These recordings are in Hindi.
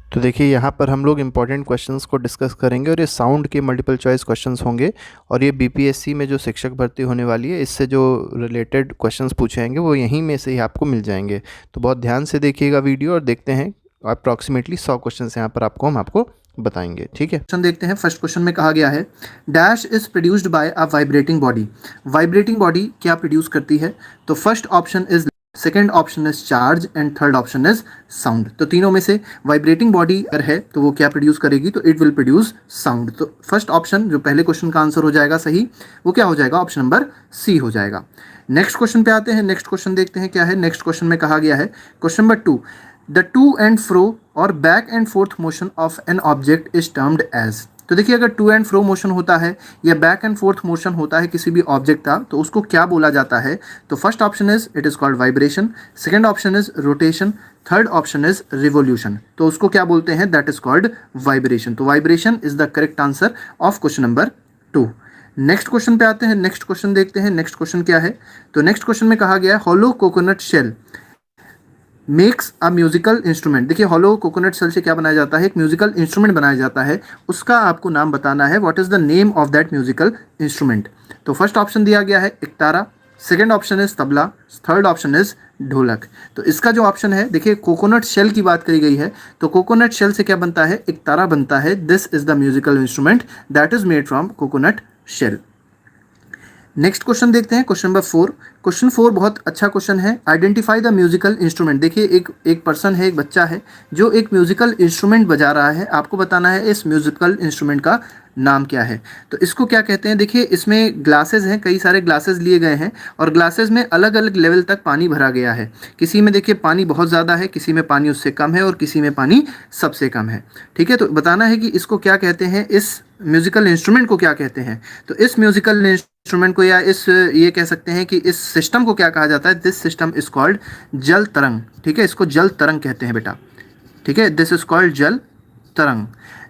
तो देखिए यहाँ पर हम लोग इम्पॉर्टेंट क्वेश्चंस को डिस्कस करेंगे और ये साउंड के मल्टीपल चॉइस क्वेश्चंस होंगे और ये बीपीएससी में जो शिक्षक भर्ती होने वाली है इससे जो रिलेटेड क्वेश्चंस पूछे जाएंगे वो यहीं में से ही आपको मिल जाएंगे। तो बहुत ध्यान से देखिएगा वीडियो और देखते हैं अप्रॉक्सीमेटली 100 क्वेश्चंस यहाँ पर हम आपको बताएंगे। ठीक है, क्वेश्चन देखते हैं। फर्स्ट क्वेश्चन में कहा गया है dash is produced by a vibrating body. Vibrating body क्या प्रोड्यूस करती है? तो first option is, second option is charge and third option is sound. तो तीनों में से वाइब्रेटिंग बॉडी अगर है तो वो क्या प्रोड्यूस करेगी? तो इट विल प्रोड्यूस साउंड। तो फर्स्ट ऑप्शन जो पहले क्वेश्चन का आंसर हो जाएगा सही, वो क्या हो जाएगा? ऑप्शन नंबर सी हो जाएगा। नेक्स्ट क्वेश्चन पे आते हैं। नेक्स्ट क्वेश्चन देखते हैं क्या है। नेक्स्ट क्वेश्चन में कहा गया है, question number 2, the to and fro और back and forth motion of an object is termed as. तो देखिए, अगर टू एंड फ्रो मोशन होता है या बैक एंड फोर्थ मोशन होता है किसी भी ऑब्जेक्ट का, तो उसको क्या बोला जाता है? तो first option is it is called vibration, second option is rotation, third option is revolution. तो उसको क्या बोलते हैं? That is called vibration. तो vibration is the correct answer of question number 2। Next question पे आते हैं। नेक्स्ट क्वेश्चन देखते हैं। नेक्स्ट क्वेश्चन क्या है? तो नेक्स्ट क्वेश्चन में कहा गया है hollow coconut shell makes a musical instrument. देखिए, हॉलो कोकोनट शेल से क्या बनाया जाता है? एक म्यूजिकल इंस्ट्रूमेंट बनाया जाता है। उसका आपको नाम बताना है। What is the name of that musical instrument? तो फर्स्ट ऑप्शन दिया गया है एकतारा, second option is tabla, third option is dholak. तो इसका जो ऑप्शन है, देखिए कोकोनट शेल की बात करी गई है, तो कोकोनट शेल से क्या बनता है? एकतारा बनता है। This is the musical instrument that is made from coconut shell. Next question देखते हैं, क्वेश्चन नंबर 4। क्वेश्चन 4 बहुत अच्छा क्वेश्चन है। Identify the musical instrument. देखिए, एक पर्सन है, एक बच्चा है जो एक म्यूजिकल इंस्ट्रूमेंट बजा रहा है। आपको बताना है इस म्यूजिकल इंस्ट्रूमेंट का नाम क्या है। तो इसको क्या कहते हैं? देखिए, इसमें ग्लासेस हैं, कई सारे ग्लासेस लिए गए हैं और ग्लासेस में अलग अलग लेवल तक पानी भरा गया है। किसी में देखिए पानी बहुत ज़्यादा है, किसी में पानी उससे कम है और किसी में पानी सबसे कम है। ठीक है, तो बताना है कि इसको क्या कहते हैं, इस म्यूजिकल इंस्ट्रूमेंट को क्या कहते हैं। तो इस म्यूजिकल इंस्ट्रूमेंट को या इस ये कह सकते हैं कि इस सिस्टम को क्या कहा जाता है? दिस सिस्टम इज कॉल्ड जल तरंग। ठीक है, इसको जल तरंग कहते हैं बेटा। ठीक है, दिस इज कॉल्ड जल तरंग।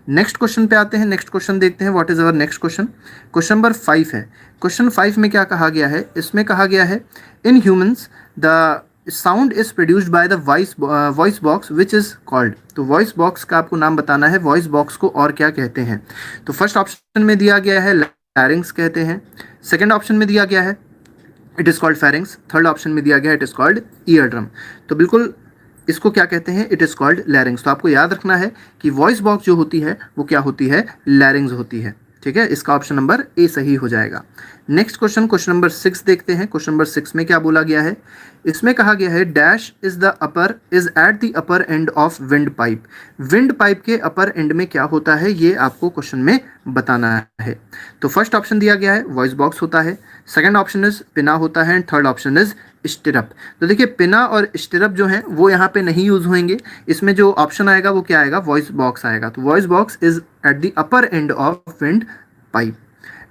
नेक्स्ट क्वेश्चन पे आते हैं। नेक्स्ट क्वेश्चन देखते हैं। What is our next question? Question number 5 है। क्वेश्चन 5 में क्या कहा गया है? इसमें कहा गया है in humans the sound is produced by the voice box which is called. तो वॉइस बॉक्स का आपको नाम बताना है। वॉइस बॉक्स को और क्या कहते हैं? तो फर्स्ट ऑप्शन में दिया गया है लैरिंग्स कहते हैं, सेकेंड ऑप्शन में दिया गया है it is called pharynx, third option में दिया गया है it is called ear drum. तो बिल्कुल इसको क्या कहते हैं? It is called लैरिंग्स। तो आपको याद रखना है कि वॉइस बॉक्स जो होती है वो क्या होती है? लैरिंग्स होती है। ठीक है, इसका ऑप्शन नंबर ए सही हो जाएगा। नेक्स्ट क्वेश्चन, क्वेश्चन नंबर 6 देखते हैं। क्वेश्चन नंबर 6 में क्या बोला गया है? इसमें कहा गया है dash is at the upper end of wind pipe. Wind pipe के अपर एंड में क्या होता है, ये आपको क्वेश्चन में बताना है। तो फर्स्ट ऑप्शन दिया गया है वॉइस बॉक्स होता है, सेकंड ऑप्शन इज पिना होता है and third option is stirrup. तो देखिए, पिना और स्टिरअप जो है वो यहाँ पे नहीं यूज होंगे। इसमें जो ऑप्शन आएगा वो क्या आएगा? वॉइस बॉक्स आएगा। तो voice box is at the upper end of wind pipe.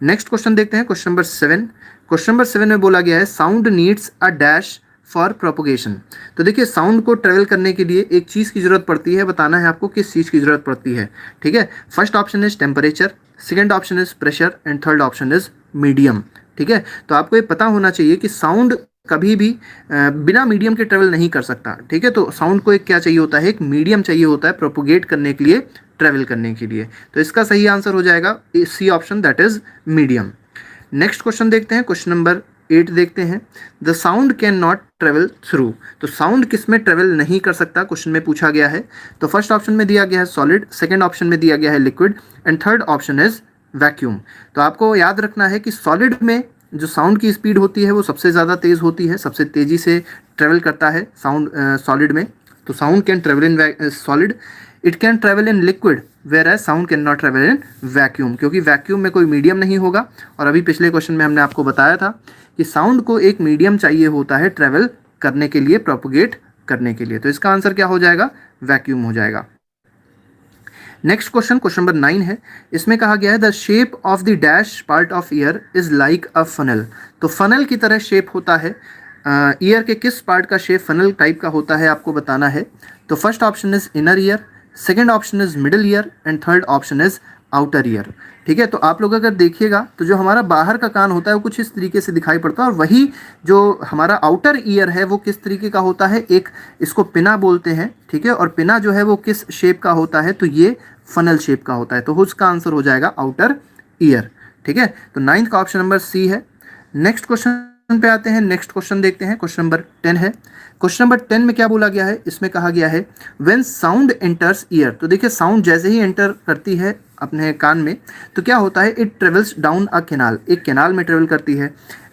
Next question देखते हैं। Question number 7। क्वेश्चन नंबर 7 में बोला गया है sound needs a dash for propagation. तो देखिए, साउंड को ट्रेवल करने के लिए एक चीज़ की जरूरत पड़ती है। बताना है आपको किस चीज़ की जरूरत पड़ती है। ठीक है, first option is temperature, second option is pressure and third option is medium. ठीक है, तो आपको ये पता होना चाहिए कि साउंड कभी भी बिना मीडियम के ट्रेवल नहीं कर सकता। ठीक है, तो साउंड को एक क्या चाहिए होता है? एक मीडियम चाहिए होता है प्रोपोगेट करने के लिए, ट्रेवल करने के लिए। तो इसका सही आंसर हो जाएगा C option, that is medium. Next question देखते हैं। क्वेश्चन नंबर 8 देखते हैं। The sound can not travel through. तो साउंड किस में ट्रेवल नहीं कर सकता, क्वेश्चन में पूछा गया है। तो फर्स्ट ऑप्शन में दिया गया है सॉलिड, सेकेंड ऑप्शन में दिया गया है liquid and third option is vacuum. तो आपको याद रखना है कि सॉलिड में जो साउंड की स्पीड होती है वो सबसे ज़्यादा तेज़ होती है, सबसे तेज़ी से ट्रेवल करता है साउंड सॉलिड में। तो sound can travel in solid, it can travel in liquid, whereas sound can not travel in vacuum, क्योंकि वैक्यूम में कोई मीडियम नहीं होगा। और अभी पिछले क्वेश्चन में हमने आपको बताया था कि साउंड को एक मीडियम चाहिए होता है ट्रेवल करने के लिए, प्रोपोगेट करने के लिए। तो इसका आंसर क्या हो जाएगा? वैक्यूम हो जाएगा। नेक्स्ट क्वेश्चन, क्वेश्चन नंबर 9 है। इसमें कहा गया है the shape of the dash part of year is like a funnel. तो फनल की तरह शेप होता है। ईयर के किस पार्ट का शेप फनल टाइप का होता है, आपको बताना है। तो first option is inner ear, second option is middle ear and third option is outer ear. ठीक है, तो आप लोग अगर देखिएगा तो जो हमारा बाहर का कान होता है वो कुछ इस तरीके से दिखाई पड़ता है, और वही जो हमारा आउटर ईयर है वो किस तरीके का होता है, एक इसको पिना बोलते हैं। ठीक है, और पिना जो है वो किस शेप का होता है, तो ये फनल शेप का होता है। तो उसका आंसर हो जाएगा आउटर ईयर। ठीक है, तो 9th का ऑप्शन नंबर सी है। नेक्स्ट क्वेश्चन पे आते हैं। नेक्स्ट क्वेश्चन देखते हैं, क्वेश्चन नंबर 10 है। क्वेश्चन नंबर 10 में क्या बोला गया है, इसमें कहा गया है व्हेन साउंड एंटर्स ईयर। तो देखिए साउंड जैसे ही एंटर करती है अपने कान में तो क्या होता है, it travels down a canal, एक कैनाल में ट्रेवल करती है।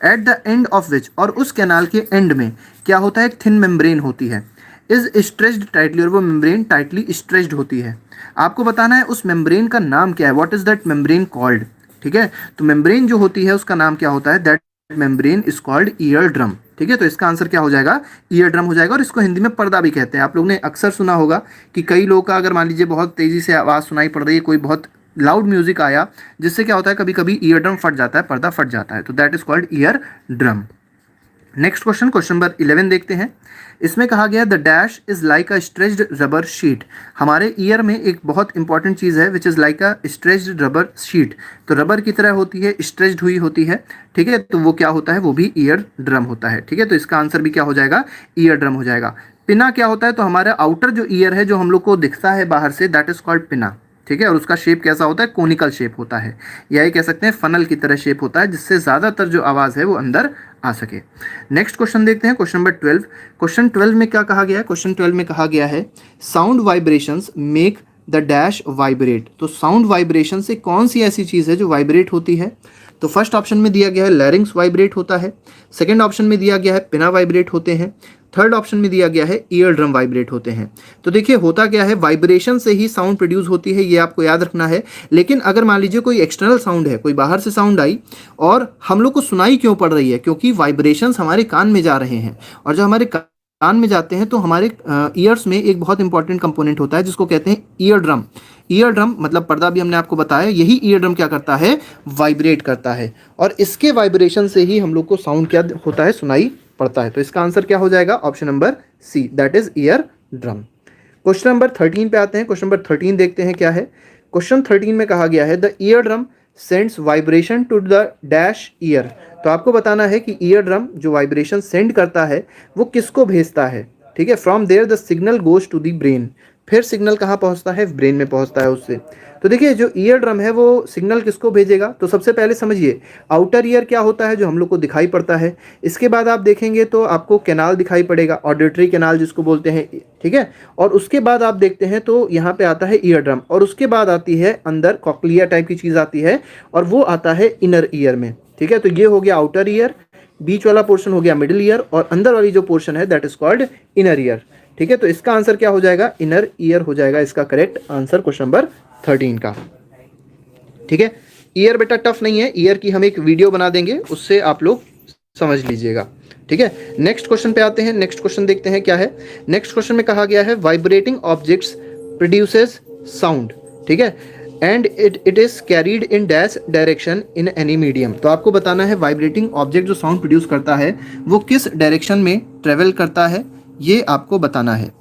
At the end of which, और उस कैनाल के एंड में क्या होता है, एक थिन मेम्ब्रेन होती है, इज स्ट्रेच्ड टाइटली, और वो मेम्ब्रेन टाइटली स्ट्रेच्ड होती है। आपको बताना है उस मेम्ब्रेन का नाम क्या है, what is that membrane called. ठीक है, तो मेम्ब्रेन जो होती है उसका नाम क्या होता है, that membrane is called ear drum. ठीक है, तो इसका आंसर क्या हो जाएगा, ईयर ड्रम हो जाएगा। और इसको हिंदी में पर्दा भी कहते हैं। आप लोग ने अक्सर सुना होगा कि कई लोगों का अगर मान लीजिए बहुत तेजी से आवाज़ सुनाई पड़ रही है, कोई बहुत लाउड म्यूजिक आया, जिससे क्या होता है कभी कभी ईयर ड्रम फट जाता है, पर्दा फट जाता है, तो that is called ear drum. Next question, question number 11 देखते हैं। इसमें कहा गया the dash is like a stretched rubber sheet. हमारे ईयर में एक बहुत इंपॉर्टेंट चीज़ है which is like a stretched rubber sheet. तो रबर की तरह होती है, स्ट्रेच्ड हुई होती है। ठीक है, तो वो क्या होता है, वो भी ईयर ड्रम होता है। ठीक है, तो इसका आंसर भी क्या हो जाएगा, ईयर ड्रम हो जाएगा। पिना क्या होता है, तो हमारा आउटर जो ईयर है जो हम लोग को दिखता है बाहर से, दैट इज कॉल्ड पिना। ठीक है, और उसका शेप कैसा होता है, कोनिकल शेप होता है, या ये कह सकते हैं फनल की तरह शेप होता है, जिससे ज़्यादातर जो आवाज़ है वो अंदर आ सके। नेक्स्ट क्वेश्चन देखते हैं, क्वेश्चन नंबर 12। क्वेश्चन 12 में क्या कहा गया है, क्वेश्चन 12 में कहा गया है sound vibrations make the dash vibrate. तो साउंड वाइब्रेशन से कौन सी ऐसी चीज़ है जो वाइब्रेट होती है, तो फर्स्ट ऑप्शन में दिया गया है लैरिंग्स वाइब्रेट होता है, सेकंड ऑप्शन में दिया गया है पिना वाइब्रेट होते हैं, थर्ड ऑप्शन में दिया गया है ईयर ड्रम वाइब्रेट होते हैं। तो देखिए होता क्या है, वाइब्रेशन से ही साउंड प्रोड्यूस होती है, ये आपको याद रखना है। लेकिन अगर मान लीजिए कोई एक्सटर्नल साउंड है, कोई बाहर से साउंड आई और हम लोग को सुनाई क्यों पड़ रही है, क्योंकि वाइब्रेशंस हमारे कान में जा रहे हैं, और जब हमारे कान में जाते हैं तो हमारे ईयर्स में एक बहुत इंपॉर्टेंट कंपोनेंट होता है जिसको कहते हैं ईयर ड्रम। ईयर ड्रम मतलब पर्दा भी हमने आपको बताया, यही ईयर ड्रम क्या करता है, वाइब्रेट करता है, और इसके वाइब्रेशन से ही हम लोग को साउंड क्या होता है, सुनाई पड़ता है। तो इसका आंसर क्या हो जाएगा, option number C, that is ear drum. Question number 13 पे आते हैं। क्वेश्चन नंबर 13 देखते हैं क्या है। क्वेश्चन 13 में कहा गया है the ear drum sends vibration to the dash ear. तो आपको बताना है कि ईयर ड्रम जो वाइब्रेशन सेंड करता है वो किसको भेजता है। ठीक है, from there the signal goes to the brain. फिर सिग्नल कहाँ पहुँचता है, ब्रेन में पहुँचता है उससे। तो देखिए जो ईयर ड्रम है वो सिग्नल किसको भेजेगा, तो सबसे पहले समझिए आउटर ईयर क्या होता है जो हम लोग को दिखाई पड़ता है। इसके बाद आप देखेंगे तो आपको कैनाल दिखाई पड़ेगा, ऑडिटरी कैनाल जिसको बोलते हैं। ठीक है, और उसके बाद आप देखते हैं तो यहाँ पे आता है ईयर ड्रम, और उसके बाद आती है अंदर कॉक्लिया टाइप की चीज़ आती है, और वो आता है इनर ईयर में। ठीक है, तो ये हो गया आउटर ईयर, बीच वाला पोर्शन हो गया मिडिल ईयर, और अंदर वाली जो पोर्शन है that is called inner ear. ठीक है, तो इसका आंसर क्या हो जाएगा, इनर ईयर हो जाएगा इसका करेक्ट आंसर क्वेश्चन नंबर 13 का। ठीक है, ईयर बेटा टफ नहीं है, ईयर की हम एक वीडियो बना देंगे, उससे आप लोग समझ लीजिएगा। ठीक है, नेक्स्ट क्वेश्चन पे आते हैं। नेक्स्ट क्वेश्चन देखते हैं क्या है। नेक्स्ट क्वेश्चन में कहा गया है वाइब्रेटिंग ऑब्जेक्ट्स प्रोड्यूसेस साउंड। ठीक है, and it is carried in dash direction in any medium. तो आपको बताना है वाइब्रेटिंग ऑब्जेक्ट जो साउंड प्रोड्यूस करता है वो किस डायरेक्शन में ट्रेवल करता है, ये आपको बताना है।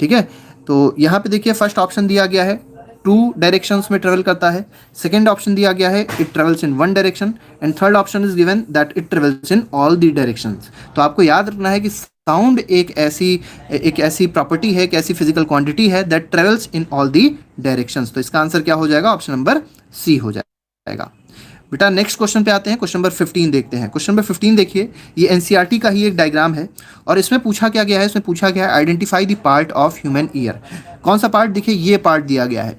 ठीक है, तो यहाँ पे देखिए फर्स्ट ऑप्शन दिया गया है 2 डायरेक्शंस में ट्रेवल करता है, सेकंड ऑप्शन दिया गया है it travels in 1 direction, and third option is given that it travels in all the directions. तो आपको याद रखना है कि साउंड एक ऐसी प्रॉपर्टी है, एक ऐसी फिजिकल क्वांटिटी है that travels in all the directions. तो इसका आंसर क्या हो जाएगा, ऑप्शन नंबर सी हो जाएगा। बेटा नेक्स्ट क्वेश्चन पे आते हैं, क्वेश्चन नंबर 15 देखते हैं। क्वेश्चन नंबर 15 देखिए, ये एनसीईआरटी का ही एक डायग्राम है, और इसमें पूछा क्या गया है, इसमें पूछा गया है identify the part of human ear. कौन सा पार्ट, देखिए ये पार्ट दिया गया है,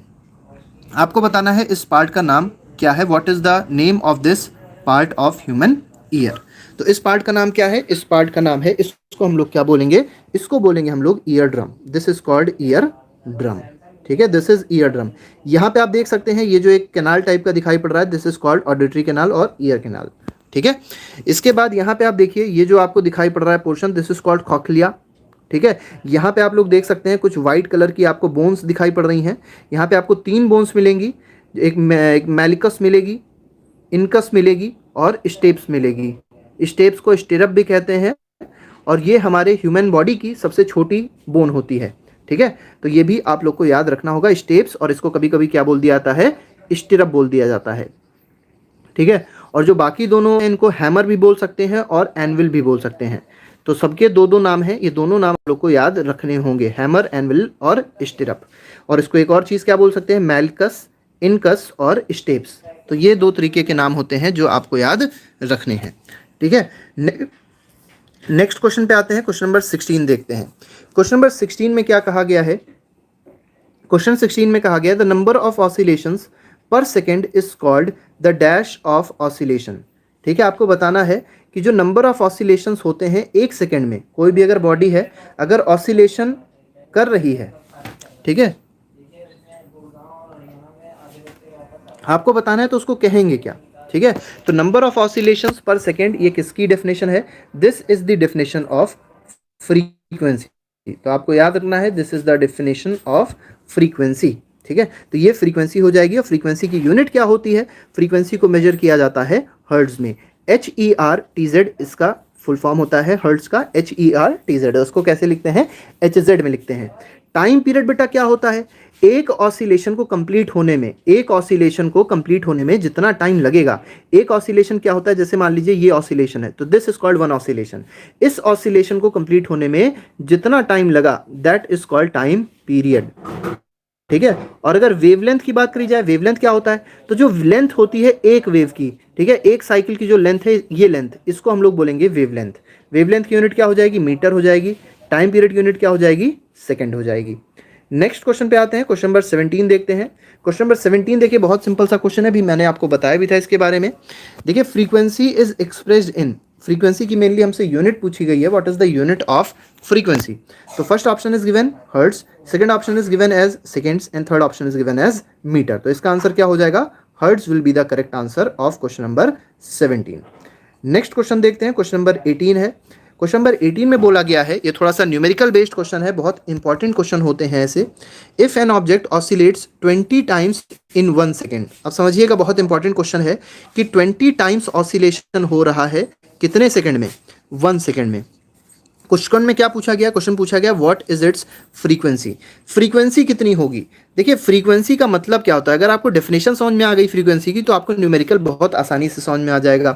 आपको बताना है इस पार्ट का नाम क्या है, what is the name of this part of human ear. तो इस पार्ट का नाम क्या है, इस पार्ट का नाम है, इसको हम लोग क्या बोलेंगे, इसको बोलेंगे हम लोग ear drum. This is called ear drum. ठीक है, दिस इज ईयर ड्रम। यहाँ पे आप देख सकते हैं ये जो एक कैनाल टाइप का दिखाई पड़ रहा है, this is called auditory canal और ईयर कैनाल। ठीक है, इसके बाद यहाँ पे आप देखिए ये जो आपको दिखाई पड़ रहा है portion, this is called cochlea. ठीक है, यहाँ पे आप लोग देख सकते हैं कुछ व्हाइट कलर की आपको बोन्स दिखाई पड़ रही हैं। यहाँ पे आपको 3 बोन्स मिलेंगी, एक मैलिकस मिलेगी, इनकस मिलेगी और स्टेप्स मिलेगी। स्टेप्स को स्टिरअप भी कहते हैं, और ये हमारे ह्यूमन बॉडी की सबसे छोटी बोन होती है। ठीक है, तो ये भी आप लोग को याद रखना होगा, स्टेप्स, और इसको कभी कभी क्या बोल दिया जाता है, स्टिरअप बोल दिया जाता है, ठीक है। और जो बाकी दोनों हैं इनको हैमर भी बोल सकते हैं और एनविल भी बोल सकते हैं। तो सबके दो दो नाम हैं, ये दोनों नाम आप लोग को याद रखने होंगे, हैमर, एनविल और स्टिरअप। और इसको एक और चीज़ क्या बोल सकते हैं, मेल्कस, इनकस और स्टेप्स। तो ये दो तरीके के नाम होते हैं जो आपको याद रखने हैं, ठीक है। नेक्स्ट क्वेश्चन पे आते हैं, क्वेश्चन नंबर 16 देखते हैं। क्वेश्चन नंबर 16 में क्या कहा गया है, क्वेश्चन 16 में कहा गया द नंबर ऑफ ऑसिलेशंस पर second is called the dash of oscillation. ठीक है, आपको बताना है कि जो नंबर ऑफ ऑसिलेशंस होते हैं एक सेकेंड में, कोई भी अगर बॉडी है अगर ऑसिलेशन कर रही है, ठीक है, आपको बताना है तो उसको कहेंगे क्या, ठीक है। तो नंबर ऑफ ऑसिलेशंस पर सेकेंड, ये किसकी डेफिनेशन है, this is the definition of frequency. तो आपको याद रखना है this is the definition of frequency, ठीक है। तो ये फ्रीक्वेंसी हो जाएगी। और फ्रीक्वेंसी की यूनिट क्या होती है, फ्रीक्वेंसी को मेजर किया जाता है हर्ट्ज में। HERTZ इसका फुल फॉर्म होता है हर्ट्ज का, HERTZ। उसको कैसे लिखते हैं, HZ में लिखते हैं। टाइम पीरियड बेटा क्या होता है, एक ऑसिलेशन को कंप्लीट होने में, एक ऑसिलेशन को कंप्लीट होने में जितना टाइम लगेगा, एक ऑसिलेशन क्या होता है, जैसे मान लीजिए ये ऑसिलेशन है तो this is called one oscillation. इस ऑसिलेशन को कंप्लीट होने में जितना टाइम लगा that is called time period, ठीक है। और अगर वेवलेंथ की बात करी जाए, वेवलेंथ क्या होता है, तो जो लेंथ होती है एक वेव की, ठीक है, एक साइकिल की जो लेंथ है ये लेंथ, इसको हम लोग बोलेंगे वेवलेंथ। वेवलेंथ की यूनिट क्या हो जाएगी, मीटर हो जाएगी। टाइम पीरियड की यूनिट क्या हो जाएगी, सेकंड हो जाएगी। नेक्स्ट क्वेश्चन पे आते हैं, क्वेश्चन नंबर 17 देखते हैं। क्वेश्चन नंबर 17 देखिए, बहुत सिंपल सा क्वेश्चन है, भी मैंने आपको बताया भी था इसके बारे में। देखिए, frequency is expressed in, frequency की मेनली हमसे यूनिट पूछी गई है, what is the unit of frequency. तो first option is given hertz, second option is given as seconds and third option is given as metre. तो इसका आंसर क्या हो जाएगा, hertz will be the correct answer of question number 17। Next question देखते हैं, क्वेश्चन नंबर 18 है। क्वेश्चन नंबर 18 में बोला गया है, ये थोड़ा सा न्यूमेरिकल बेस्ड क्वेश्चन है, बहुत इंपॉर्टेंट क्वेश्चन होते हैं ऐसे। If an object oscillates 20 times in 1 second. अब समझिएगा, बहुत इंपॉर्टेंट क्वेश्चन है कि 20 टाइम्स ऑसिलेशन हो रहा है कितने सेकंड में, 1 सेकंड में। क्वेश्चन में क्या पूछा गया, क्वेश्चन पूछा गया what is it's frequency, frequency कितनी होगी। देखिए, फ्रीक्वेंसी का मतलब क्या होता है, अगर आपको डेफिनेशन समझ में आ गई फ्रीक्वेंसी की तो आपको न्यूमेरिकल बहुत आसानी से समझ में आ जाएगा।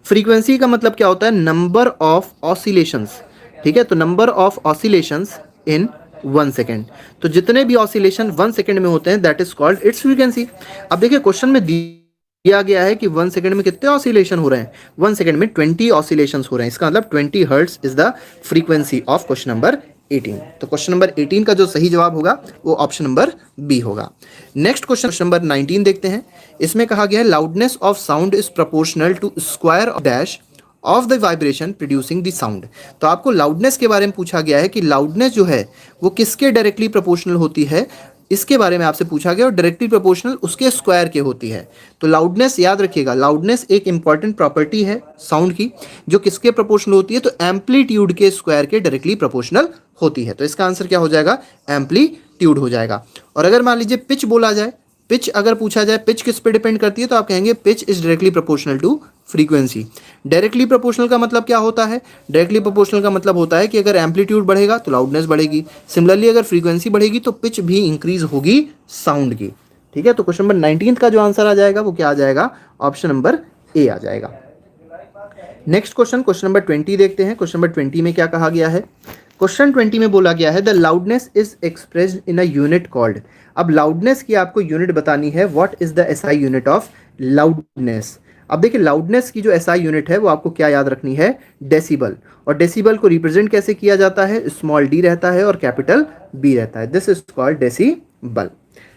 फ्रीक्वेंसी का मतलब क्या होता है, नंबर ऑफ ऑसिलेशंस, ठीक है। तो number of oscillations in 1 second, तो जितने भी ऑसिलेशन 1 सेकेंड में होते हैं that is called its frequency. अब देखिए, क्वेश्चन में दिया गया है कि 1 सेकंड में कितने ऑसिलेशन हो रहे हैं, 1 सेकंड में 20 ऑसिलेशंस हो रहे हैं। इसका मतलब 20 hertz is the frequency of question number 18। तो क्वेश्चन नंबर 18 का जो सही जवाब होगा वो ऑप्शन नंबर बी होगा। नेक्स्ट क्वेश्चन नंबर 19 देखते हैं। इसमें कहा गया है loudness of sound is proportional to square dash of the vibration producing the sound. तो आपको लाउडनेस के बारे में पूछा गया है कि लाउडनेस जो है वो किसके डायरेक्टली प्रोपोर्शनल होती है, इसके बारे में आपसे पूछा गया, और डायरेक्टली प्रोपोर्शनल उसके स्क्वायर के होती है। तो लाउडनेस याद रखिएगा, लाउडनेस एक इंपॉर्टेंट प्रॉपर्टी है साउंड की, जो किसके प्रोपोर्शनल होती है, तो एम्पलीट्यूड के स्क्वायर के डायरेक्टली प्रोपोर्शनल होती है। तो इसका आंसर क्या हो जाएगा, एम्पलीट्यूड हो जाएगा। और अगर मान लीजिए पिच बोला जाए, पिच अगर पूछा जाए पिच किस पे डिपेंड करती है, तो आप कहेंगे pitch is directly proportional to frequency. Directly proportional का मतलब क्या होता है, डायरेक्टली प्रोपोर्शनल का मतलब होता है कि अगर एम्पलीट्यूड बढ़ेगा तो लाउडनेस बढ़ेगी, सिमिलरली अगर फ्रीक्वेंसी बढ़ेगी तो पिच भी इंक्रीज होगी साउंड की, ठीक है। तो क्वेश्चन नंबर 19 का जो आंसर आ जाएगा वो क्या आ जाएगा, ऑप्शन नंबर ए आ जाएगा। नेक्स्ट क्वेश्चन, क्वेश्चन नंबर 20 देखते हैं। क्वेश्चन नंबर 20 में क्या कहा गया है, क्वेश्चन 20 में बोला गया है the loudness is expressed in a unit called. अब लाउडनेस की आपको यूनिट बतानी है, what is the SI unit of loudness. अब देखिए, लाउडनेस की जो एसआई यूनिट है वो आपको क्या याद रखनी है, डेसिबल। और डेसिबल को रिप्रेजेंट कैसे किया जाता है, स्मॉल डी रहता है और कैपिटल बी रहता है, this is called decibel.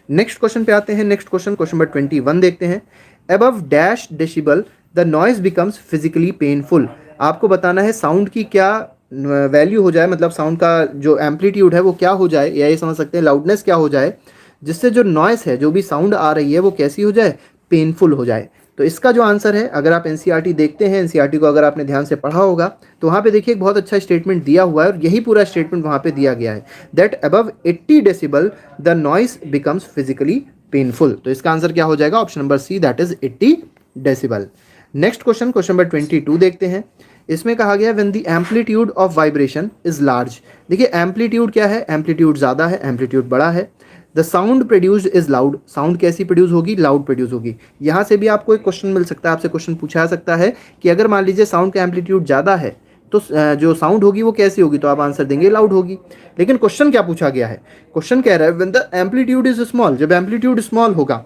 Next question पे आते हैं। नेक्स्ट क्वेश्चन, क्वेश्चन नंबर 21 देखते हैं। Above dash decibel the noise becomes physically painful. आपको बताना है साउंड की क्या वैल्यू हो जाए, मतलब साउंड का जो एम्पलीट्यूड है वो क्या हो जाए, या ये समझ सकते हैं लाउडनेस क्या हो जाए, जिससे जो नॉइस है, जो भी साउंड आ रही है वो कैसी हो जाए, पेनफुल हो जाए। तो इसका जो आंसर है, अगर आप एनसीईआरटी देखते हैं, एनसीईआरटी को अगर आपने ध्यान से पढ़ा होगा तो वहाँ पे देखिए एक बहुत अच्छा स्टेटमेंट दिया हुआ है, और यही पूरा स्टेटमेंट वहाँ पे दिया गया है, that above 80 decibel the noise becomes physically painful. तो इसका आंसर क्या हो जाएगा, option number C, that is 80 decibel. Next question, question number 22 देखते हैं। इसमें कहा गया when the amplitude of vibration is large. देखिए, एम्पलीट्यूड क्या है, एम्पलीट्यूड ज़्यादा है, एम्पलीट्यूड बड़ा है, the sound produced is loud, sound कैसी प्रोड्यूस होगी, लाउड प्रोड्यूस होगी। यहाँ से भी आपको एक क्वेश्चन मिल सकता है, आपसे क्वेश्चन पूछा जा सकता है कि अगर मान लीजिए साउंड का एम्पलीट्यूड ज़्यादा है तो जो साउंड होगी वो कैसी होगी, तो आप आंसर देंगे लाउड होगी। लेकिन क्वेश्चन क्या पूछा गया है, क्वेश्चन कह रहा है when the amplitude is small, जब एम्पलीट्यूड स्मॉल होगा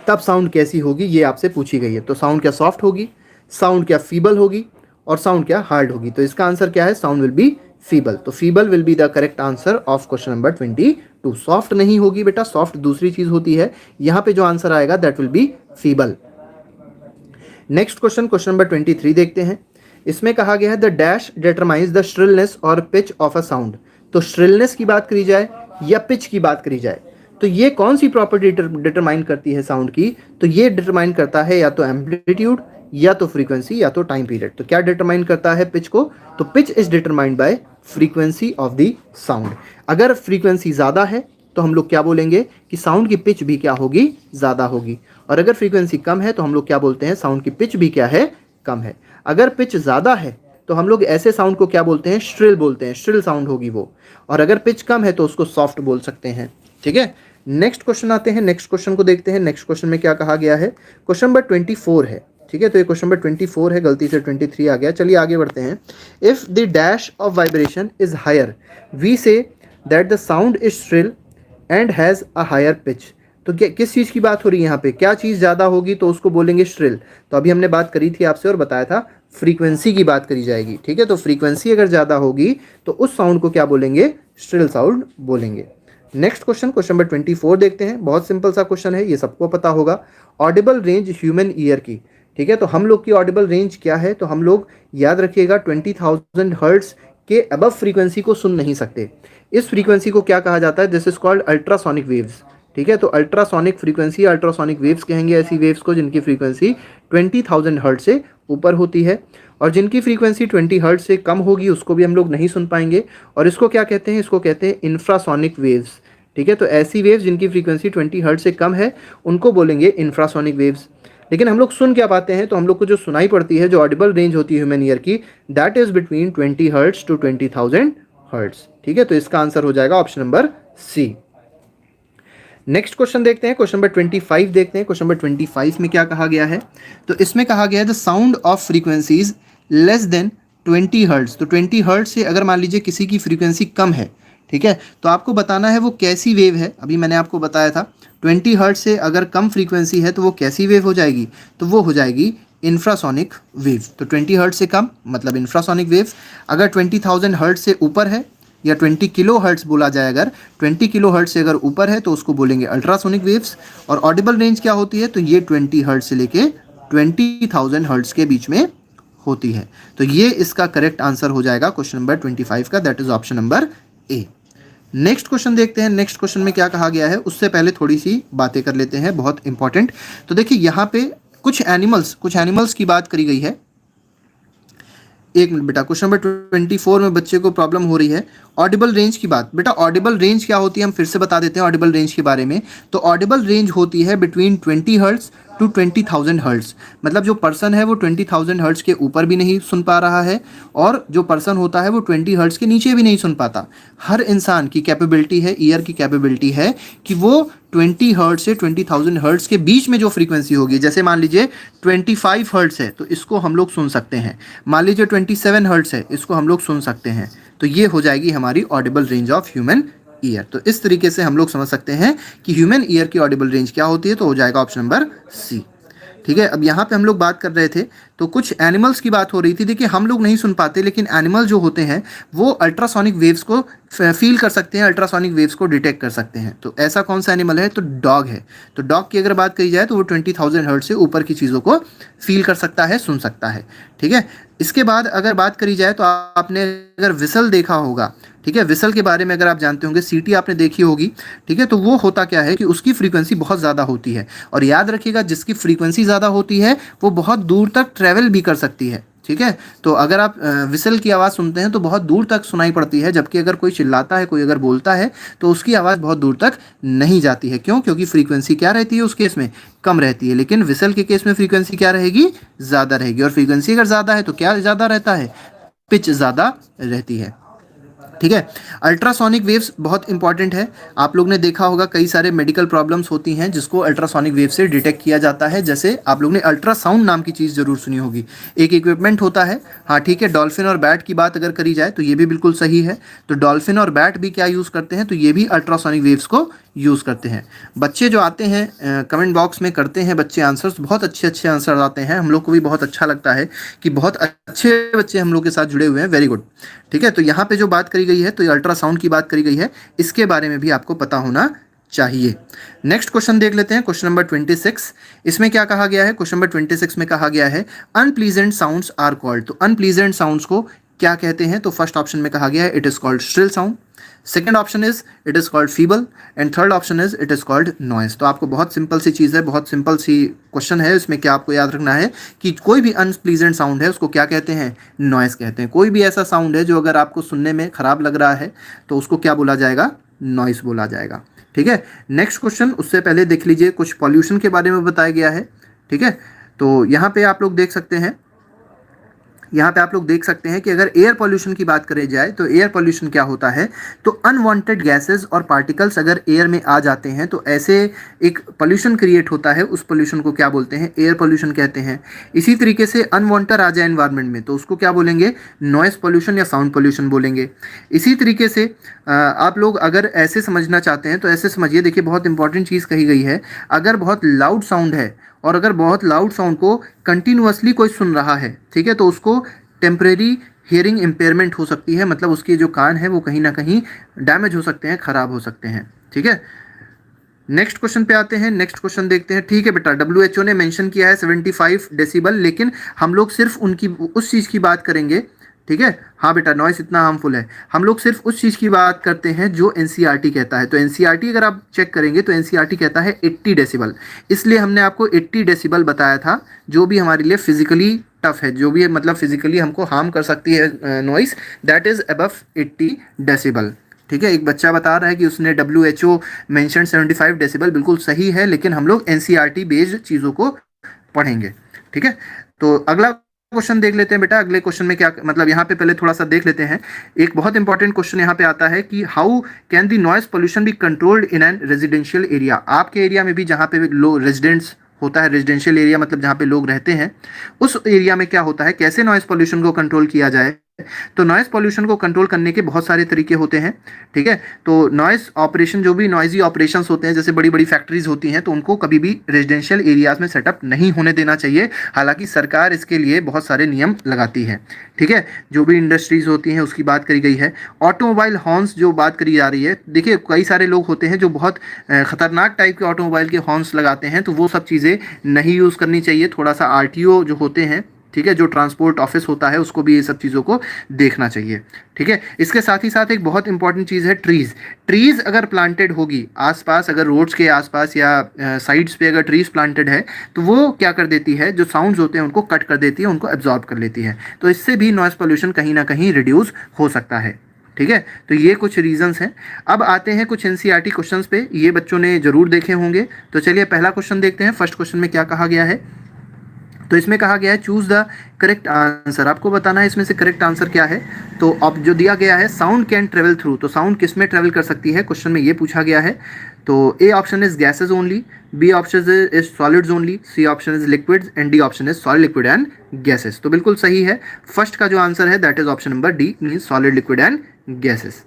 तब साउंड कैसी होगी, ये आपसे पूछी गई है। तो साउंड क्या सॉफ्ट होगी, साउंड क्या फीबल होगी, और साउंड क्या हार्ड होगी। तो इसका आंसर क्या है, साउंड विल बी फीबल। तो feeble will be the correct answer of question number 22। Soft नहीं होगी बेटा, सॉफ्ट दूसरी चीज होती है, यहाँ पे जो आंसर आएगा that will be feeble. Next question, question number 23 देखते हैं। इसमें कहा गया है the dash determines the shrillness और पिच ऑफ अ साउंड। तो श्रिलनेस की बात करी जाए या पिच की बात करी जाए, तो ये कौन सी प्रॉपर्टी डिटरमाइन करती है साउंड की, तो ये डिटरमाइन करता है या तो एम्पलीट्यूड या तो फ्रीक्वेंसी या तो टाइम पीरियड। तो क्या डिटरमाइन करता है पिच को, तो pitch is determined bye frequency of the sound. अगर फ्रीक्वेंसी ज़्यादा है तो हम लोग क्या बोलेंगे कि साउंड की पिच भी क्या होगी, ज़्यादा होगी। और अगर फ्रीक्वेंसी कम है तो हम लोग क्या बोलते हैं, साउंड की पिच भी क्या है, कम है। अगर पिच ज़्यादा है तो हम लोग ऐसे साउंड को क्या बोलते हैं, श्रिल बोलते हैं, श्रिल साउंड होगी वो। और अगर पिच कम है तो उसको सॉफ्ट बोल सकते हैं। ठीक है, नेक्स्ट क्वेश्चन आते हैं, नेक्स्ट क्वेश्चन को देखते हैं। नेक्स्ट क्वेश्चन में क्या कहा गया है, क्वेश्चन नंबर 24 है। ठीक है, तो ये क्वेश्चन नंबर 24 है, गलती से 23 आ गया। चलिए आगे बढ़ते हैं। If the dash of vibration is higher we say that the sound is shrill and has a higher pitch. तो क्या किस चीज़ की बात हो रही है यहाँ पे, क्या चीज़ ज़्यादा होगी तो उसको बोलेंगे श्रिल। तो अभी हमने बात करी थी आपसे और बताया था फ्रीक्वेंसी की बात करी जाएगी। ठीक है, तो फ्रीक्वेंसी अगर ज़्यादा होगी तो उस साउंड को क्या बोलेंगे, श्रिल साउंड बोलेंगे। नेक्स्ट क्वेश्चन, क्वेश्चन नंबर 24 देखते हैं। बहुत सिंपल सा क्वेश्चन है, ये सबको पता होगा। ऑडिबल रेंज ह्यूमन ईयर की। ठीक है, तो हम लोग की ऑडिबल रेंज क्या है, तो हम लोग याद रखिएगा 20,000 हर्ट्ज के अबव फ्रीक्वेंसी को सुन नहीं सकते। इस फ्रीक्वेंसी को क्या कहा जाता है, this is called ultrasonic waves. ठीक है, तो अल्ट्रासोनिक फ्रीक्वेंसी, अल्ट्रासोनिक वेव्स कहेंगे ऐसी वेव्स को जिनकी फ्रीक्वेंसी 20,000 हर्ट्ज से ऊपर होती है। और जिनकी फ्रीक्वेंसी 20 हर्ट्ज से कम होगी उसको भी हम लोग नहीं सुन पाएंगे। और इसको क्या कहते हैं, इसको कहते हैं इंफ्रासोनिक वेव्स। ठीक है, तो ऐसी वेव्स जिनकी फ्रीक्वेंसी 20 हर्ट्ज से कम है उनको बोलेंगे इंफ्रासोनिक वेव्स। लेकिन हम लोग सुन क्या पाते हैं, तो हम लोग को जो सुनाई पड़ती है, जो ऑडिबल रेंज होती है ह्यूमन ईयर की, that is between 20 hertz to 20,000 hertz. ठीक है, तो इसका आंसर हो जाएगा option number C. Next question देखते हैं, क्वेश्चन नंबर 25 देखते हैं। क्वेश्चन नंबर 25 में क्या कहा गया है, तो इसमें कहा गया है the sound of frequencies less than 20 hertz. तो 20 हर्ट्ज से अगर मान लीजिए किसी की फ्रीक्वेंसी कम है, ठीक है, तो आपको बताना है वो कैसी वेव है। अभी मैंने आपको बताया था 20 हर्ट्ज से अगर कम फ्रीक्वेंसी है तो वो कैसी वेव हो जाएगी, तो वो हो जाएगी इंफ्रासोनिक वेव। तो 20 हर्ट्ज से कम मतलब इंफ्रासोनिक वेव। अगर 20,000 हर्ट्ज से ऊपर है या 20 किलो हर्ट्ज बोला जाए, अगर 20 किलो हर्ट्ज से अगर ऊपर है तो उसको बोलेंगे अल्ट्रासोनिक वेव्स। और ऑडिबल रेंज क्या होती है, तो ये 20 हर्ट्ज से लेके 20,000 हर्ट्ज के बीच में होती है। तो ये इसका करेक्ट आंसर हो जाएगा क्वेश्चन नंबर 25 का, that is option number A. Next question देखते हैं। नेक्स्ट क्वेश्चन में क्या कहा गया है, उससे पहले थोड़ी सी बातें कर लेते हैं, बहुत इंपॉर्टेंट। तो देखिए यहाँ पे कुछ एनिमल्स की बात करी गई है। एक मिनट बेटा, क्वेश्चन नंबर 24 में बच्चे को प्रॉब्लम हो रही है ऑडिबल रेंज की बात। बेटा ऑडिबल रेंज क्या होती है, हम फिर से बता देते हैं ऑडिबल रेंज के बारे में। तो ऑडिबल रेंज होती है बिटवीन 20 हर्ट्ज टू 20,000 हर्ट्ज। मतलब जो पर्सन है वो 20,000 हर्ट्ज के ऊपर भी नहीं सुन पा रहा है और जो पर्सन होता है वो 20 हर्ट्ज के नीचे भी नहीं सुन पाता। हर इंसान की कैपेबिलिटी है, ईयर की कैपेबिलिटी है कि वो 20 हर्ट्ज से 20,000 हर्ट्ज के बीच में जो फ्रीक्वेंसी होगी, जैसे मान लीजिए 25 हर्ट्ज है तो इसको हम लोग सुन सकते हैं, मान लीजिए 27 हर्ट्ज है इसको हम लोग सुन सकते हैं। तो ये हो जाएगी हमारी Audible range of human ear. तो इस तरीके से हम लोग समझ सकते हैं कि ह्यूमन ईयर की ऑडिबल रेंज क्या होती है, तो हो जाएगा ऑप्शन नंबर सी। ठीक है, अब यहाँ पे हम लोग बात कर रहे थे तो कुछ एनिमल्स की बात हो रही थी। देखिए हम लोग नहीं सुन पाते लेकिन एनिमल जो होते हैं वो अल्ट्रासोनिक वेव्स को फील कर सकते हैं, अल्ट्रासोनिक वेव्स को डिटेक्ट कर सकते हैं। तो ऐसा कौन सा एनिमल है, तो डॉग है। तो डॉग की अगर बात करी जाए तो वो 20,000 हर्ट्ज से ऊपर की चीज़ों को फील कर सकता है, सुन सकता है। ठीक है, इसके बाद अगर बात करी जाए तो आपने अगर विसल देखा होगा, ठीक है, विसल के बारे में अगर आप जानते होंगे, सीटी आपने देखी होगी, ठीक है, तो वो होता क्या है कि उसकी फ्रीक्वेंसी बहुत ज़्यादा होती है। और याद रखिएगा जिसकी फ्रीक्वेंसी ज़्यादा होती है वो बहुत दूर तक ट्रैवल भी कर सकती है। ठीक है, तो अगर आप विसल की आवाज़ सुनते हैं तो बहुत दूर तक सुनाई पड़ती है, जबकि अगर कोई चिल्लाता है, कोई अगर बोलता है तो उसकी आवाज़ बहुत दूर तक नहीं जाती है। क्यों, क्योंकि फ्रीक्वेंसी क्या रहती है उस केस में, कम रहती है। लेकिन विसल के केस में फ्रीक्वेंसी क्या रहेगी, ज़्यादा रहेगी। और फ्रीक्वेंसी अगर ज़्यादा है तो क्या ज़्यादा रहता है, पिच ज़्यादा रहती है। ठीक है। अल्ट्रासोनिक वेव्स बहुत इंपॉर्टेंट है। आप लोग ने देखा होगा कई सारे मेडिकल प्रॉब्लम्स होती हैं जिसको अल्ट्रासोनिक वेव से डिटेक्ट किया जाता है। जैसे आप लोग ने अल्ट्रासाउंड नाम की चीज़ जरूर सुनी होगी, एक इक्विपमेंट होता है। हाँ ठीक है, डॉल्फिन और बैट की बात अगर करी जाए तो ये भी बिल्कुल सही है। तो डॉल्फिन और बैट भी क्या यूज़ करते हैं, तो ये भी अल्ट्रासोनिक वेव्स को यूज़ करते हैं। बच्चे जो आते हैं कमेंट बॉक्स में करते हैं बच्चे आंसर्स, बहुत अच्छे अच्छे आंसर आते हैं, हम लोग को भी बहुत अच्छा लगता है कि बहुत अच्छे बच्चे हम लोग के साथ जुड़े हुए हैं, वेरी गुड। ठीक है, तो यहाँ पे जो बात करी गई है तो ये अल्ट्रासाउंड की बात करी गई है, इसके बारे में भी आपको पता होना चाहिए। नेक्स्ट क्वेश्चन देख लेते हैं, क्वेश्चन नंबर 26। इसमें क्या कहा गया है, क्वेश्चन नंबर 26 में कहा गया है अनप्लीजेंट साउंड्स आर कॉल्ड। तो अनप्लीजेंट साउंड्स को क्या कहते हैं, तो फर्स्ट ऑप्शन में कहा गया है it is called shrill sound, second option is it is called feeble, and third option is it is called noise. तो आपको बहुत सिंपल सी चीज़ है, बहुत सिंपल सी क्वेश्चन है, इसमें क्या आपको याद रखना है कि कोई भी अनप्लीजेंट साउंड है उसको क्या कहते हैं, नॉइस कहते हैं। कोई भी ऐसा साउंड है जो अगर आपको सुनने में खराब लग रहा है तो उसको क्या बोला जाएगा, नॉइस बोला जाएगा। ठीक है, नेक्स्ट क्वेश्चन, उससे पहले देख लीजिए कुछ पॉल्यूशन के बारे में बताया गया है। ठीक है, तो यहाँ पे आप लोग देख सकते हैं, यहाँ पे आप लोग देख सकते हैं कि अगर एयर पॉल्यूशन की बात करें जाए तो एयर पॉल्यूशन क्या होता है, तो अनवांटेड गैसेस और पार्टिकल्स अगर एयर में आ जाते हैं तो ऐसे एक पॉल्यूशन क्रिएट होता है, उस पॉल्यूशन को क्या बोलते हैं, एयर पॉल्यूशन कहते हैं। इसी तरीके से अनवांटेड आ जाए एनवायरनमेंट में तो उसको क्या बोलेंगे, नॉइस पॉल्यूशन या साउंड पॉल्यूशन बोलेंगे। इसी तरीके से आप लोग अगर ऐसे समझना चाहते हैं तो ऐसे समझिए, देखिए बहुत इंपॉर्टेंट चीज़ कही गई है, अगर बहुत लाउड साउंड है और अगर बहुत लाउड साउंड को कंटिन्यूअसली कोई सुन रहा है, ठीक है, तो उसको टेम्परेरी हियरिंग इम्पेयरमेंट हो सकती है, मतलब उसके जो कान है वो कहीं ना कहीं डैमेज हो सकते हैं, खराब हो सकते हैं। ठीक है, नेक्स्ट क्वेश्चन पे आते हैं, नेक्स्ट क्वेश्चन देखते हैं। ठीक है बेटा, WHO ने मेंशन किया है 75 डेसिबल, लेकिन हम लोग सिर्फ उनकी उस चीज़ की बात करेंगे। ठीक है, हाँ बेटा, नॉइस इतना हार्मफुल है, हम लोग सिर्फ उस चीज़ की बात करते हैं जो NCERT कहता है। तो NCERT अगर आप चेक करेंगे तो NCERT कहता है 80 डेसिबल, इसलिए हमने आपको 80 डेसिबल बताया था। जो भी हमारे लिए फिजिकली टफ है, जो भी मतलब फिजिकली हमको हार्म कर सकती है noise, that is above 80 decibel. ठीक है, एक बच्चा बता रहा है कि उसने WHO मेंशन 75 डेसिबल, बिल्कुल सही है, लेकिन हम लोग NCERT बेस्ड चीज़ों को पढ़ेंगे। ठीक है, तो अगला क्वेश्चन देख लेते हैं बेटा। अगले क्वेश्चन में क्या मतलब, यहाँ पे पहले थोड़ा सा देख लेते हैं। एक बहुत इंपॉर्टेंट क्वेश्चन यहाँ पे आता है कि how can the noise pollution be controlled in an residential area. आपके एरिया में भी जहाँ पे लोग रेजिडेंट्स होता है, रेजिडेंशियल एरिया मतलब जहाँ पे लोग रहते हैं, उस एरिया में क्या होता है, कैसे नॉइस पोल्यूशन को कंट्रोल किया जाए। तो नॉइस पोल्यूशन को कंट्रोल करने के बहुत सारे तरीके होते हैं। ठीक है, तो नॉइस ऑपरेशन, जो भी नॉइजी ऑपरेशंस होते हैं, जैसे बड़ी बड़ी फैक्ट्रीज होती हैं, तो उनको कभी भी रेजिडेंशियल एरियाज में सेटअप नहीं होने देना चाहिए। हालांकि सरकार इसके लिए बहुत सारे नियम लगाती है। ठीक है, जो भी इंडस्ट्रीज होती हैं उसकी बात करी गई है। ऑटोमोबाइल हॉर्न्स जो बात करी जा रही है, देखिए कई सारे लोग होते हैं जो बहुत खतरनाक टाइप के ऑटोमोबाइल के हॉर्न्स लगाते हैं, तो वो सब चीज़ें नहीं यूज़ करनी चाहिए। थोड़ा सा RTO जो होते हैं, ठीक है, जो ट्रांसपोर्ट ऑफिस होता है, उसको भी ये सब चीज़ों को देखना चाहिए। ठीक है, इसके साथ ही साथ एक बहुत इंपॉर्टेंट चीज़ है ट्रीज़ अगर प्लांटेड होगी आसपास, अगर रोड्स के आसपास या साइड्स पे अगर ट्रीज़ प्लांटेड है तो वो क्या कर देती है, जो साउंड्स होते हैं उनको कट कर देती है, उनको एब्जॉर्ब कर लेती है। तो इससे भी नॉइस पोल्यूशन कहीं ना कहीं रिड्यूस हो सकता है। ठीक है, तो ये कुछ रीजंस हैं। अब आते हैं कुछ NCERT क्वेश्चंस पे, ये बच्चों ने जरूर देखे होंगे। तो चलिए पहला क्वेश्चन देखते हैं। फर्स्ट क्वेश्चन में क्या कहा गया है, तो इसमें कहा गया है चूज द करेक्ट आंसर। आपको बताना है इसमें से करेक्ट आंसर क्या है। तो अब जो दिया गया है, साउंड कैन ट्रेवल थ्रू, तो साउंड किस में ट्रेवल कर सकती है, क्वेश्चन में ये पूछा गया है। तो A option is gases only, B option is solids only, C option is liquids, and D option is solid, liquid and gases. तो बिल्कुल सही है, फर्स्ट का जो आंसर है that is option number D, means solid, liquid and gases.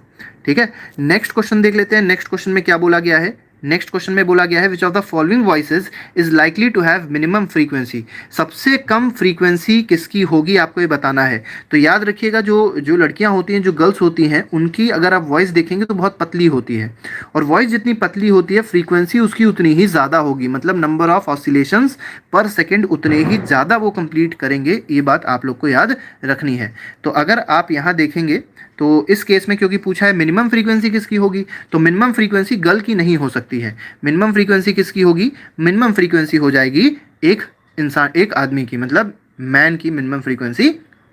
ठीक है, नेक्स्ट क्वेश्चन देख लेते हैं। नेक्स्ट क्वेश्चन में क्या बोला गया है, नेक्स्ट क्वेश्चन में बोला गया है which of the following voices is likely to have minimum frequency. सबसे कम फ्रीक्वेंसी किसकी होगी, आपको ये बताना है। तो याद रखिएगा, जो लड़कियां होती हैं, जो गर्ल्स होती हैं, उनकी अगर आप वॉइस देखेंगे तो बहुत पतली होती है, और वॉइस जितनी पतली होती है फ्रीक्वेंसी उसकी उतनी ही ज़्यादा होगी, मतलब नंबर ऑफ ऑसिलेशंस पर सेकेंड उतने ही ज़्यादा वो कंप्लीट करेंगे। ये बात आप लोग को याद रखनी है। तो अगर आप यहाँ देखेंगे तो इस केस में क्योंकि पूछा है मिनिमम फ्रीक्वेंसी किसकी होगी, तो मिनिमम फ्रीक्वेंसी गर्ल की नहीं हो सकती है। मिनिमम फ्रीक्वेंसी किसकी होगी, मिनिमम फ्रीक्वेंसी हो जाएगी एक इंसान, एक आदमी की, मतलब मैन की मिनिमम फ्रीक्वेंसी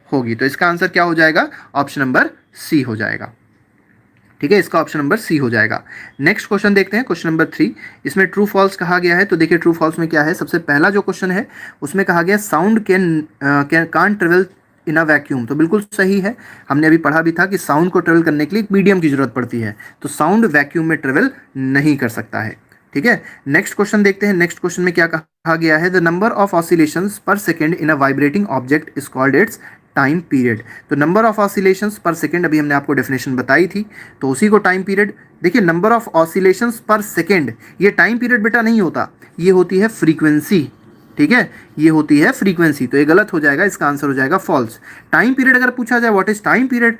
होगी। तो इसका आंसर क्या हो जाएगा, ऑप्शन नंबर C हो जाएगा। ठीक है, इसका ऑप्शन नंबर C हो जाएगा। नेक्स्ट क्वेश्चन देखते हैं, क्वेश्चन नंबर 3। इसमें ट्रू फॉल्स कहा गया है। तो देखिए ट्रू फॉल्स में क्या है, सबसे पहला जो क्वेश्चन है उसमें कहा गया sound can travel in a vacuum, तो बिल्कुल सही है। हमने अभी पढ़ा भी था कि साउंड को ट्रेवल करने के लिए एक मीडियम की जरूरत पड़ती है, तो साउंड वैक्यूम में ट्रेवल नहीं कर सकता है। ठीक है, नेक्स्ट क्वेश्चन देखते हैं। नेक्स्ट क्वेश्चन में क्या कहा गया है, द नंबर ऑफ ऑसिलेशंस पर second in a vibrating object is called its time period. तो नंबर ऑफ ऑसिलेशंस पर सेकेंड अभी हमने आपको डेफिनेशन बताई थी, तो उसी को टाइम पीरियड। देखिए, नंबर ऑफ ऑसिलेशंस पर सेकेंड, ये टाइम पीरियड बेटा नहीं होता, ये होती है फ्रीक्वेंसी। ठीक है, ये होती है फ्रीक्वेंसी, तो ये गलत हो जाएगा, इसका आंसर हो जाएगा फॉल्स। टाइम पीरियड अगर पूछा जाए व्हाट इज टाइम पीरियड,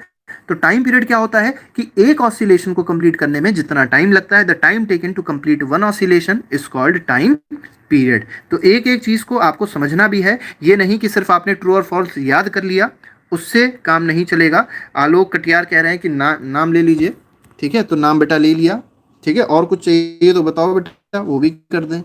तो टाइम पीरियड क्या होता है कि एक ऑसिलेशन को कंप्लीट करने में जितना टाइम लगता है, the time taken to complete one oscillation is called time period. तो एक एक चीज को आपको समझना भी है, ये नहीं कि सिर्फ आपने ट्रू और फॉल्स याद कर लिया, उससे काम नहीं चलेगा। आलोक कटियार कह रहे हैं कि नाम ले लीजिए। ठीक है, तो नाम बेटा ले लिया। ठीक है, और कुछ चाहिए तो बताओ बेटा, वो भी कर दें।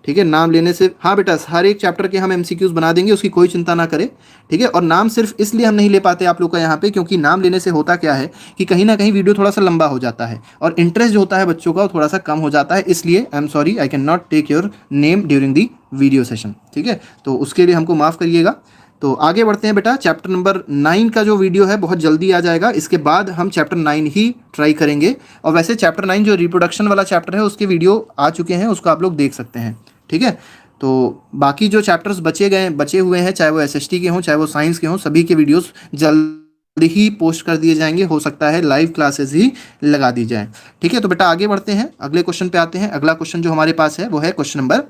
ठीक है, नाम लेने से, हाँ बेटा, हर एक चैप्टर के हम एमसीक्यूज बना देंगे, उसकी कोई चिंता ना करें। ठीक है, और नाम सिर्फ इसलिए हम नहीं ले पाते आप लोग का यहाँ पे, क्योंकि नाम लेने से होता क्या है कि कहीं ना कहीं वीडियो थोड़ा सा लंबा हो जाता है और इंटरेस्ट जो होता है बच्चों का वो थोड़ा सा कम हो जाता है, इसलिए I am sorry, I can not take your name during the video session. ठीक है, तो उसके लिए हमको माफ़ करिएगा। तो आगे बढ़ते हैं बेटा, चैप्टर नंबर 9 का जो वीडियो है बहुत जल्दी आ जाएगा, इसके बाद हम चैप्टर 9 ही ट्राई करेंगे। और वैसे चैप्टर 9 जो रिप्रोडक्शन वाला चैप्टर है उसके वीडियो आ चुके हैं, उसको आप लोग देख सकते हैं। ठीक है, तो बाकी जो चैप्टर्स बचे हुए हैं, चाहे वो एसएसटी के हों चाहे वो साइंस के हों, सभी के वीडियोस जल्द ही पोस्ट कर दिए जाएंगे, हो सकता है लाइव क्लासेस ही लगा दी जाए। ठीक है, तो बेटा आगे बढ़ते हैं, अगले क्वेश्चन पे आते हैं। अगला क्वेश्चन जो हमारे पास है वो है क्वेश्चन नंबर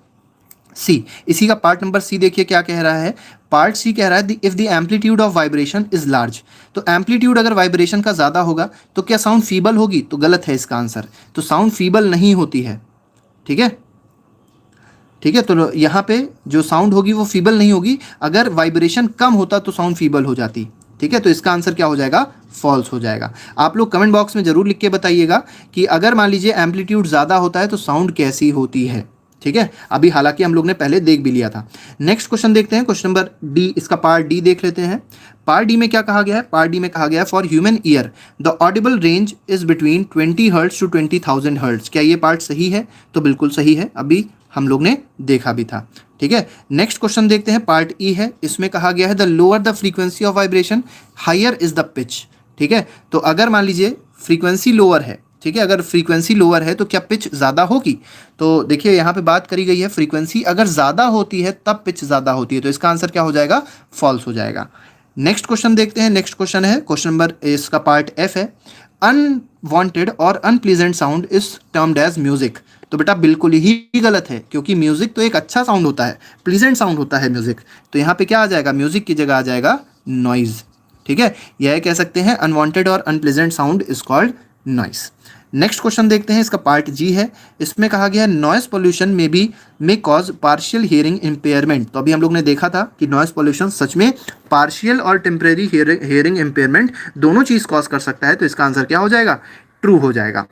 सी। इसी का पार्ट नंबर सी देखिए क्या कह रहा है। पार्ट सी कह रहा है if the amplitude of vibration is large, तो एम्पलीट्यूड अगर वाइब्रेशन का ज़्यादा होगा तो क्या साउंड फीबल होगी, तो गलत है इसका आंसर, तो साउंड फीबल नहीं होती है। ठीक है, ठीक है, तो यहाँ पे जो साउंड होगी वो फीबल नहीं होगी, अगर वाइब्रेशन कम होता तो साउंड फीबल हो जाती। ठीक है, तो इसका आंसर क्या हो जाएगा, फॉल्स हो जाएगा। आप लोग कमेंट बॉक्स में जरूर लिख के बताइएगा कि अगर मान लीजिए एम्पलीट्यूड ज़्यादा होता है तो साउंड कैसी होती है। ठीक है, अभी हालांकि हम लोग ने पहले देख भी लिया था। नेक्स्ट क्वेश्चन देखते हैं, क्वेश्चन नंबर डी, इसका पार्ट डी देख लेते हैं। पार्ट डी में क्या कहा गया है, पार्ट डी में कहा गया है for human ear the audible range is between 20 hertz to 20,000 hertz. क्या ये पार्ट सही है, तो बिल्कुल सही है, अभी हम लोग ने देखा भी था। ठीक है, नेक्स्ट क्वेश्चन देखते हैं, पार्ट ई है, इसमें कहा गया है the lower the frequency of vibration higher is the pitch. ठीक है, तो अगर मान लीजिए फ्रीक्वेंसी लोअर है, ठीक है, अगर फ्रीक्वेंसी लोअर है तो क्या पिच ज़्यादा होगी, तो देखिए यहाँ पे बात करी गई है फ्रीक्वेंसी अगर ज़्यादा होती है तब पिच ज़्यादा होती है, तो इसका आंसर क्या हो जाएगा, फॉल्स हो जाएगा। नेक्स्ट क्वेश्चन देखते हैं, नेक्स्ट क्वेश्चन है क्वेश्चन नंबर, इसका पार्ट एफ है, अनवांटेड और unpleasant sound is termed as music. तो बेटा बिल्कुल ही गलत है, क्योंकि म्यूजिक तो एक अच्छा साउंड होता है, प्लीजेंट साउंड होता है म्यूजिक, तो यहाँ पे क्या आ जाएगा, म्यूजिक की जगह आ जाएगा नॉइज। ठीक है, यह कह सकते हैं अनवांटेड और unpleasant sound is called noise. Next question देखते हैं, इसका पार्ट जी है, इसमें कहा गया है noise pollution may cause partial hearing impairment. तो अभी हम लोग ने देखा था कि नॉइज पोल्यूशन सच में पार्शियल और टेम्परेरी हियरिंग इम्पेयरमेंट दोनों चीज कॉज कर सकता है, तो इसका आंसर क्या हो जाएगा, ट्रू हो जाएगा।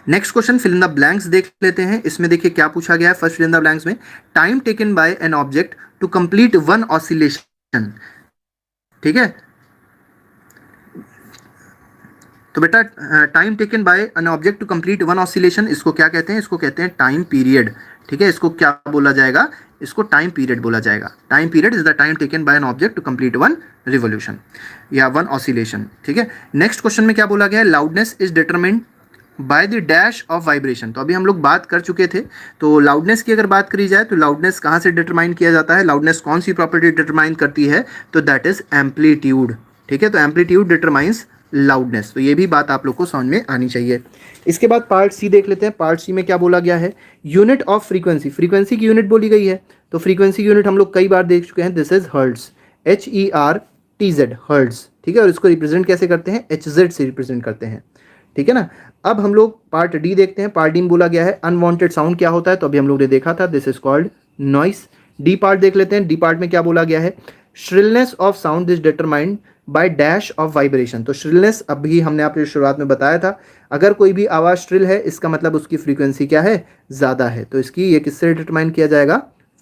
Next question fill in the blanks देख लेते हैं, इसमें देखिए क्या पूछा गया है। First fill in the blanks में time taken by an object to complete one oscillation. ठीक है, तो बेटा time taken by an object to complete one oscillation, इसको क्या कहते हैं, इसको कहते हैं टाइम पीरियड। ठीक है, इसको क्या बोला जाएगा, इसको टाइम पीरियड बोला जाएगा। Time period is the time taken by an object to complete one revolution या वन ऑसिलेशन। ठीक है, नेक्स्ट क्वेश्चन में क्या बोला गया है, loudness is determined by the dash of vibration. तो अभी हम लोग बात कर चुके थे, तो लाउडनेस की अगर बात करी जाए तो लाउडनेस कहाँ से डिटरमाइन किया जाता है, लाउडनेस कौन सी प्रॉपर्टी डिटरमाइन करती है, तो दैट इज एम्पलीट्यूड। ठीक है, तो एम्पलीट्यूड डिटरमाइंस लाउडनेस, तो ये भी बात आप लोग को समझ में आनी चाहिए। इसके बाद पार्ट सी देख लेते हैं, पार्ट सी में क्या बोला गया है, यूनिट ऑफ फ्रीक्वेंसी, फ्रीक्वेंसी की यूनिट बोली गई है, तो फ्रीक्वेंसी की यूनिट हम लोग कई बार देख चुके हैं, this is hertz, HERTZ hertz. ठीक है, और इसको रिप्रेजेंट कैसे करते हैं, HZ से रिप्रेजेंट करते हैं। ठीक है ना, अब हम लोग पार्ट डी देखते हैं, पार्ट डी में बोला गया है अनवांटेड साउंड क्या होता है, तो अभी हम लोग ने देखा था, this is called noise. D part देख लेते हैं, डी पार्ट में क्या बोला गया है, shrillness of sound is determined by dash of vibration. तो श्रिलनेस अभी हमने आपको शुरुआत में बताया था, अगर कोई भी आवाज़ श्रिल है इसका मतलब उसकी फ्रीक्वेंसी क्या है, ज़्यादा है, तो इसकी ये किससे डिटरमाइन किया जाएगा,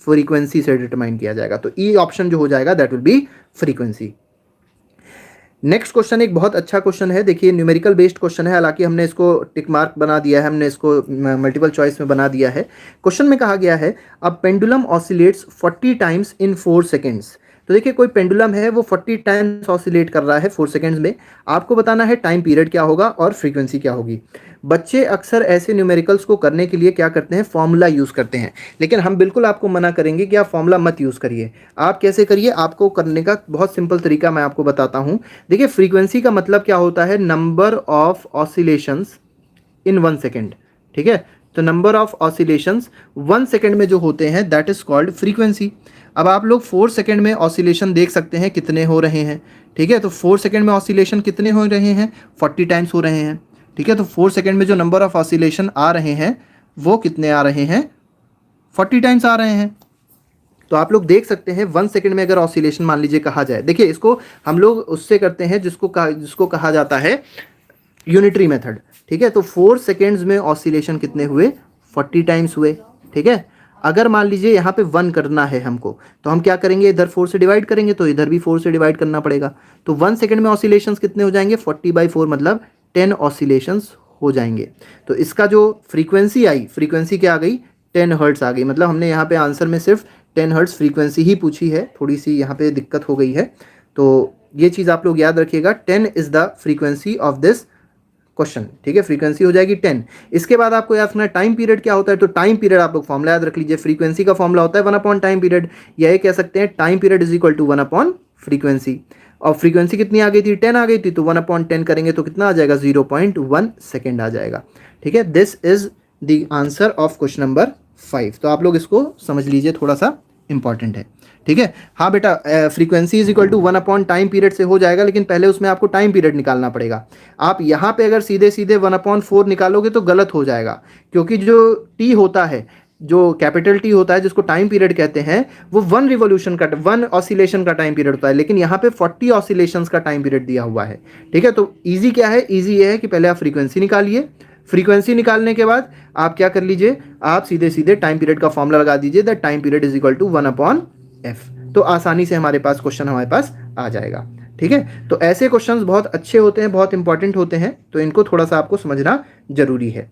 फ्रीक्वेंसी से डिटरमाइन किया जाएगा, तो ई ऑप्शन जो हो जाएगा that will be frequency. Next question एक बहुत अच्छा क्वेश्चन है, देखिए न्यूमेरिकल बेस्ड क्वेश्चन है, हालांकि हमने इसको टिक मार्क बना दिया है, हमने इसको मल्टीपल चॉइस में बना दिया है। क्वेश्चन में कहा गया है a pendulum oscillates 40 times in 4 seconds तो देखिए कोई पेंडुलम है वो 40 टाइम्स ऑसिलेट कर रहा है 4 सेकेंड्स में, आपको बताना है टाइम पीरियड क्या होगा और फ्रीक्वेंसी क्या होगी। बच्चे अक्सर ऐसे न्यूमेरिकल्स को करने के लिए क्या करते हैं, फॉर्मूला यूज़ करते हैं, लेकिन हम बिल्कुल आपको मना करेंगे कि आप फॉर्मूला मत यूज़ करिए। आप कैसे करिए, आपको करने का बहुत सिंपल तरीका मैं आपको बताता हूँ। देखिए फ्रीक्वेंसी का मतलब क्या होता है, number of oscillations in 1 second, ठीक है। तो नंबर ऑफ ऑसिलेशंस 1 सेकेंड में जो होते हैं दैट इज कॉल्ड फ्रीक्वेंसी। अब आप लोग 4 सेकेंड में ऑसिलेशन देख सकते हैं कितने हो रहे हैं, ठीक है। तो 4 सेकेंड में ऑसिलेशन कितने हो रहे हैं, 40 टाइम्स हो रहे हैं, ठीक है। तो 4 सेकेंड में जो नंबर ऑफ ऑसिलेशन आ रहे हैं वो कितने आ रहे हैं, 40 टाइम्स आ रहे हैं। तो आप लोग देख सकते हैं 1 सेकेंड में अगर ऑसिलेशन मान लीजिए कहा जाए, देखिए इसको हम लोग उससे करते हैं जिसको कहा जाता है यूनिटरी मेथड, ठीक है। तो 4 सेकेंड्स में ऑसिलेशन कितने हुए, 40 टाइम्स हुए, ठीक है। अगर मान लीजिए यहाँ पे 1 करना है हमको, तो हम क्या करेंगे, इधर 4 से डिवाइड करेंगे, तो इधर भी 4 से डिवाइड करना पड़ेगा। तो 1 सेकेंड में ऑसिलेशंस कितने हो जाएंगे, 40/4 मतलब 10 ऑसिलेशंस हो जाएंगे। तो इसका जो फ्रीक्वेंसी आई, फ्रीक्वेंसी क्या आ गई, 10 हर्ट्स आ गई। मतलब हमने यहाँ पे आंसर में सिर्फ 10 हर्ट्स फ्रीक्वेंसी ही पूछी है, थोड़ी सी यहाँ पे दिक्कत हो गई है। तो ये चीज़ आप लोग याद रखिएगा, 10 is the frequency of this question, ठीक है। फ्रीक्वेंसी हो जाएगी 10। इसके बाद आपको याद रखना है टाइम पीरियड क्या होता है। तो टाइम पीरियड आप लोग फॉर्मूला याद रख लीजिए, फ्रीक्वेंसी का फॉर्मूला होता है 1 टाइम पीरियड, या ये कह सकते हैं time period is equal to 1 frequency. और फ्रीक्वेंसी कितनी आ गई थी, 10 आ गई थी, तो 1/10 करेंगे तो कितना आ जाएगा, 0.1 सेकेंड आ जाएगा, ठीक है। This is the answer of question number 5। तो आप लोग इसको समझ लीजिए, थोड़ा सा इंपॉर्टेंट है, ठीक है। हाँ बेटा, frequency is equal to 1 time period से हो जाएगा, लेकिन पहले उसमें आपको टाइम पीरियड निकालना पड़ेगा। आप यहाँ पे अगर सीधे सीधे 1/4 निकालोगे तो गलत हो जाएगा, क्योंकि जो टी होता है, जो कैपिटल टी होता है जिसको टाइम पीरियड कहते हैं, वो 1 रिवोल्यूशन का, 1 ऑसिलेशन का टाइम पीरियड होता है, लेकिन यहाँ पे 40 ऑसिलेशंस का टाइम पीरियड दिया हुआ है, ठीक है। तो ईजी क्या है, ईजी ये है कि पहले आप फ्रीक्वेंसी निकालिए, फ्रीक्वेंसी निकालने के बाद आप क्या कर लीजिए, आप सीधे सीधे टाइम पीरियड का फॉर्मूला लगा दीजिए, that time period is equal to 1/f। तो आसानी से हमारे पास क्वेश्चन हमारे पास आ जाएगा, ठीक है। तो ऐसे क्वेश्चंस बहुत अच्छे होते हैं, बहुत इंपॉर्टेंट होते हैं, तो इनको थोड़ा सा आपको समझना जरूरी है।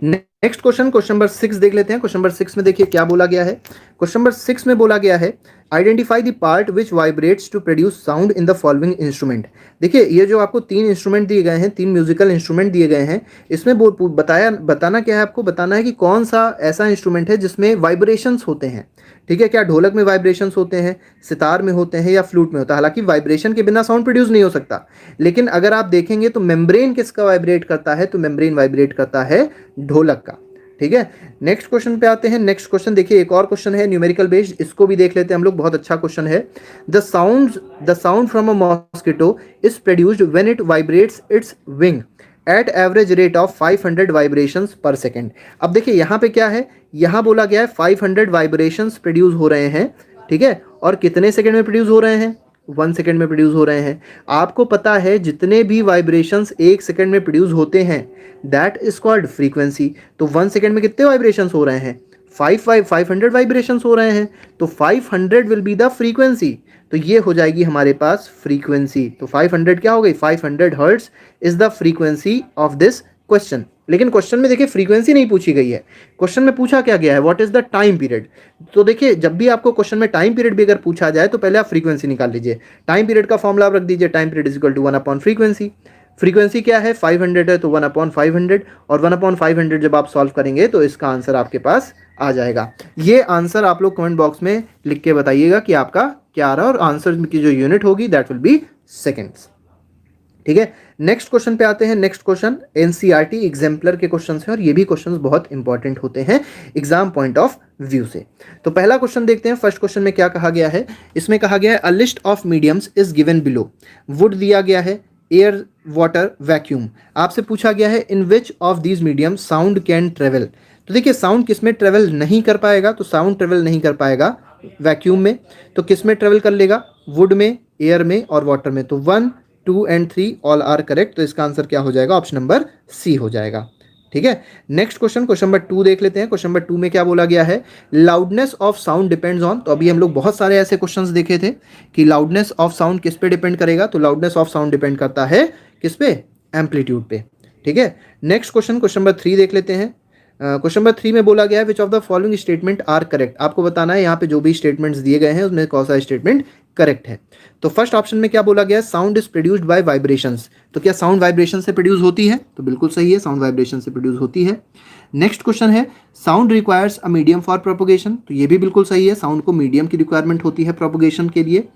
नेक्स्ट क्वेश्चन, क्वेश्चन नंबर 6 देख लेते हैं। क्वेश्चन नंबर 6 में देखिए क्या बोला गया है। क्वेश्चन नंबर 6 में बोला गया है, identify the part which vibrates to produce sound in the following instrument. देखिए ये जो आपको 3 इंस्ट्रूमेंट दिए गए हैं, 3 म्यूजिकल इंस्ट्रूमेंट दिए गए हैं, इसमें बताना क्या है, आपको बताना है कि कौन सा ऐसा इंस्ट्रूमेंट है जिसमें वाइब्रेशंस होते हैं, ठीक है। क्या ढोलक में वाइब्रेशंस होते हैं, सितार में होते हैं, या फ्लूट में होता है। हालांकि वाइब्रेशन के बिना साउंड प्रोड्यूस नहीं हो सकता, लेकिन अगर आप देखेंगे तो मेम्ब्रेन किसका वाइब्रेट करता है, तो मेम्ब्रेन वाइब्रेट करता है ढोलक का, ठीक है। नेक्स्ट क्वेश्चन पे आते हैं। नेक्स्ट क्वेश्चन देखिए, एक और क्वेश्चन है न्यूमेरिकल बेस्ड, इसको भी देख लेते हैं हम लोग, बहुत अच्छा क्वेश्चन है। The sound from a mosquito is produced when it vibrates its wing at average rate of 500 vibrations per second. अब देखिए यहाँ पे क्या है, यहाँ बोला गया है 500 वाइब्रेशंस प्रोड्यूस हो रहे हैं, ठीक है। और कितने सेकेंड में प्रोड्यूस हो रहे हैं, 1 सेकेंड में प्रोड्यूस हो रहे हैं। आपको पता है जितने भी वाइब्रेशंस 1 सेकेंड में प्रोड्यूस होते हैं दैट इज कॉल्ड फ्रीक्वेंसी। तो 1 सेकेंड में कितने वाइब्रेशंस हो रहे हैं, 500 वाइब्रेशंस हो रहे हैं, तो 500 विल बी द फ्रीक्वेंसी। तो ये हो जाएगी हमारे पास फ्रीक्वेंसी। तो 500 क्या हो गई, 500 hertz is the frequency of this question. लेकिन क्वेश्चन में देखिए फ्रीक्वेंसी नहीं पूछी गई है, क्वेश्चन में पूछा क्या गया है, what is the time period. तो देखिए जब भी आपको क्वेश्चन में टाइम पीरियड भी अगर पूछा जाए तो पहले आप फ्रीक्वेंसी निकाल लीजिए। टाइम पीरियड का फॉर्मूला आप रख दीजिए, time period is equal to 1 frequency. Frequency क्या है, 500 है, तो 1/500, और 1/500 जब आप सॉल्व करेंगे तो इसका आंसर आपके पास आ जाएगा। ये आंसर आप लोग कमेंट बॉक्स में लिख के बताइएगा कि आपका क्या आ रहा है, और आंसर की जो यूनिट होगी दैट विल बी सेकेंड्स, ठीक है। नेक्स्ट क्वेश्चन पे आते हैं। नेक्स्ट क्वेश्चन एनसीईआरटी एग्जाम्पलर के क्वेश्चन हैं, और ये भी क्वेश्चन बहुत इंपॉर्टेंट होते हैं एग्जाम पॉइंट ऑफ व्यू से। तो पहला क्वेश्चन देखते हैं। फर्स्ट क्वेश्चन में क्या कहा गया है, इसमें कहा गया है a list of mediums is given below. Would दिया गया है, एयर, वाटर, वैक्यूम। आपसे पूछा गया है in which of these medium sound can travel. तो देखिए साउंड किस में ट्रेवल नहीं कर पाएगा, तो साउंड ट्रेवल नहीं कर पाएगा वैक्यूम में। तो किस में ट्रेवल कर लेगा, वुड में, एयर में और वाटर में। तो 1, 2 एंड 3 ऑल आर करेक्ट। तो इसका आंसर क्या हो जाएगा, ऑप्शन नंबर सी हो जाएगा, ठीक है। नेक्स्ट क्वेश्चन, क्वेश्चन नंबर 2 देख लेते हैं। क्वेश्चन नंबर 2 में क्या बोला गया है, loudness of sound depends on. तो अभी हम लोग बहुत सारे ऐसे क्वेश्चंस देखे थे कि लाउडनेस ऑफ साउंड किस पे डिपेंड करेगा, तो लाउडनेस ऑफ साउंड डिपेंड करता है किस पे, एम्पलीट्यूड पे, ठीक है। नेक्स्ट क्वेश्चन, क्वेश्चन नंबर 3 देख लेते हैं। क्वेश्चन नंबर 3 में बोला गया है which of the following statement are correct. आपको बताना है यहाँ पे जो भी स्टेटमेंट्स दिए गए हैं उसमें कौन सा स्टेटमेंट करेक्ट है। तो फर्स्ट ऑप्शन में क्या बोला गया है, sound is produced by vibrations. तो क्या साउंड वाइब्रेशन से प्रोड्यूस होती है? तो बिल्कुल सही है, साउंड वाइब्रेशन से प्रोड्यूस होती है। नेक्स्ट क्वेश्चन है sound requires a medium for propagation. तो ये भी बिल्कुल सही है, साउंड को मीडियम की रिक्वायरमेंट होती है प्रोपोगेशन के लिए।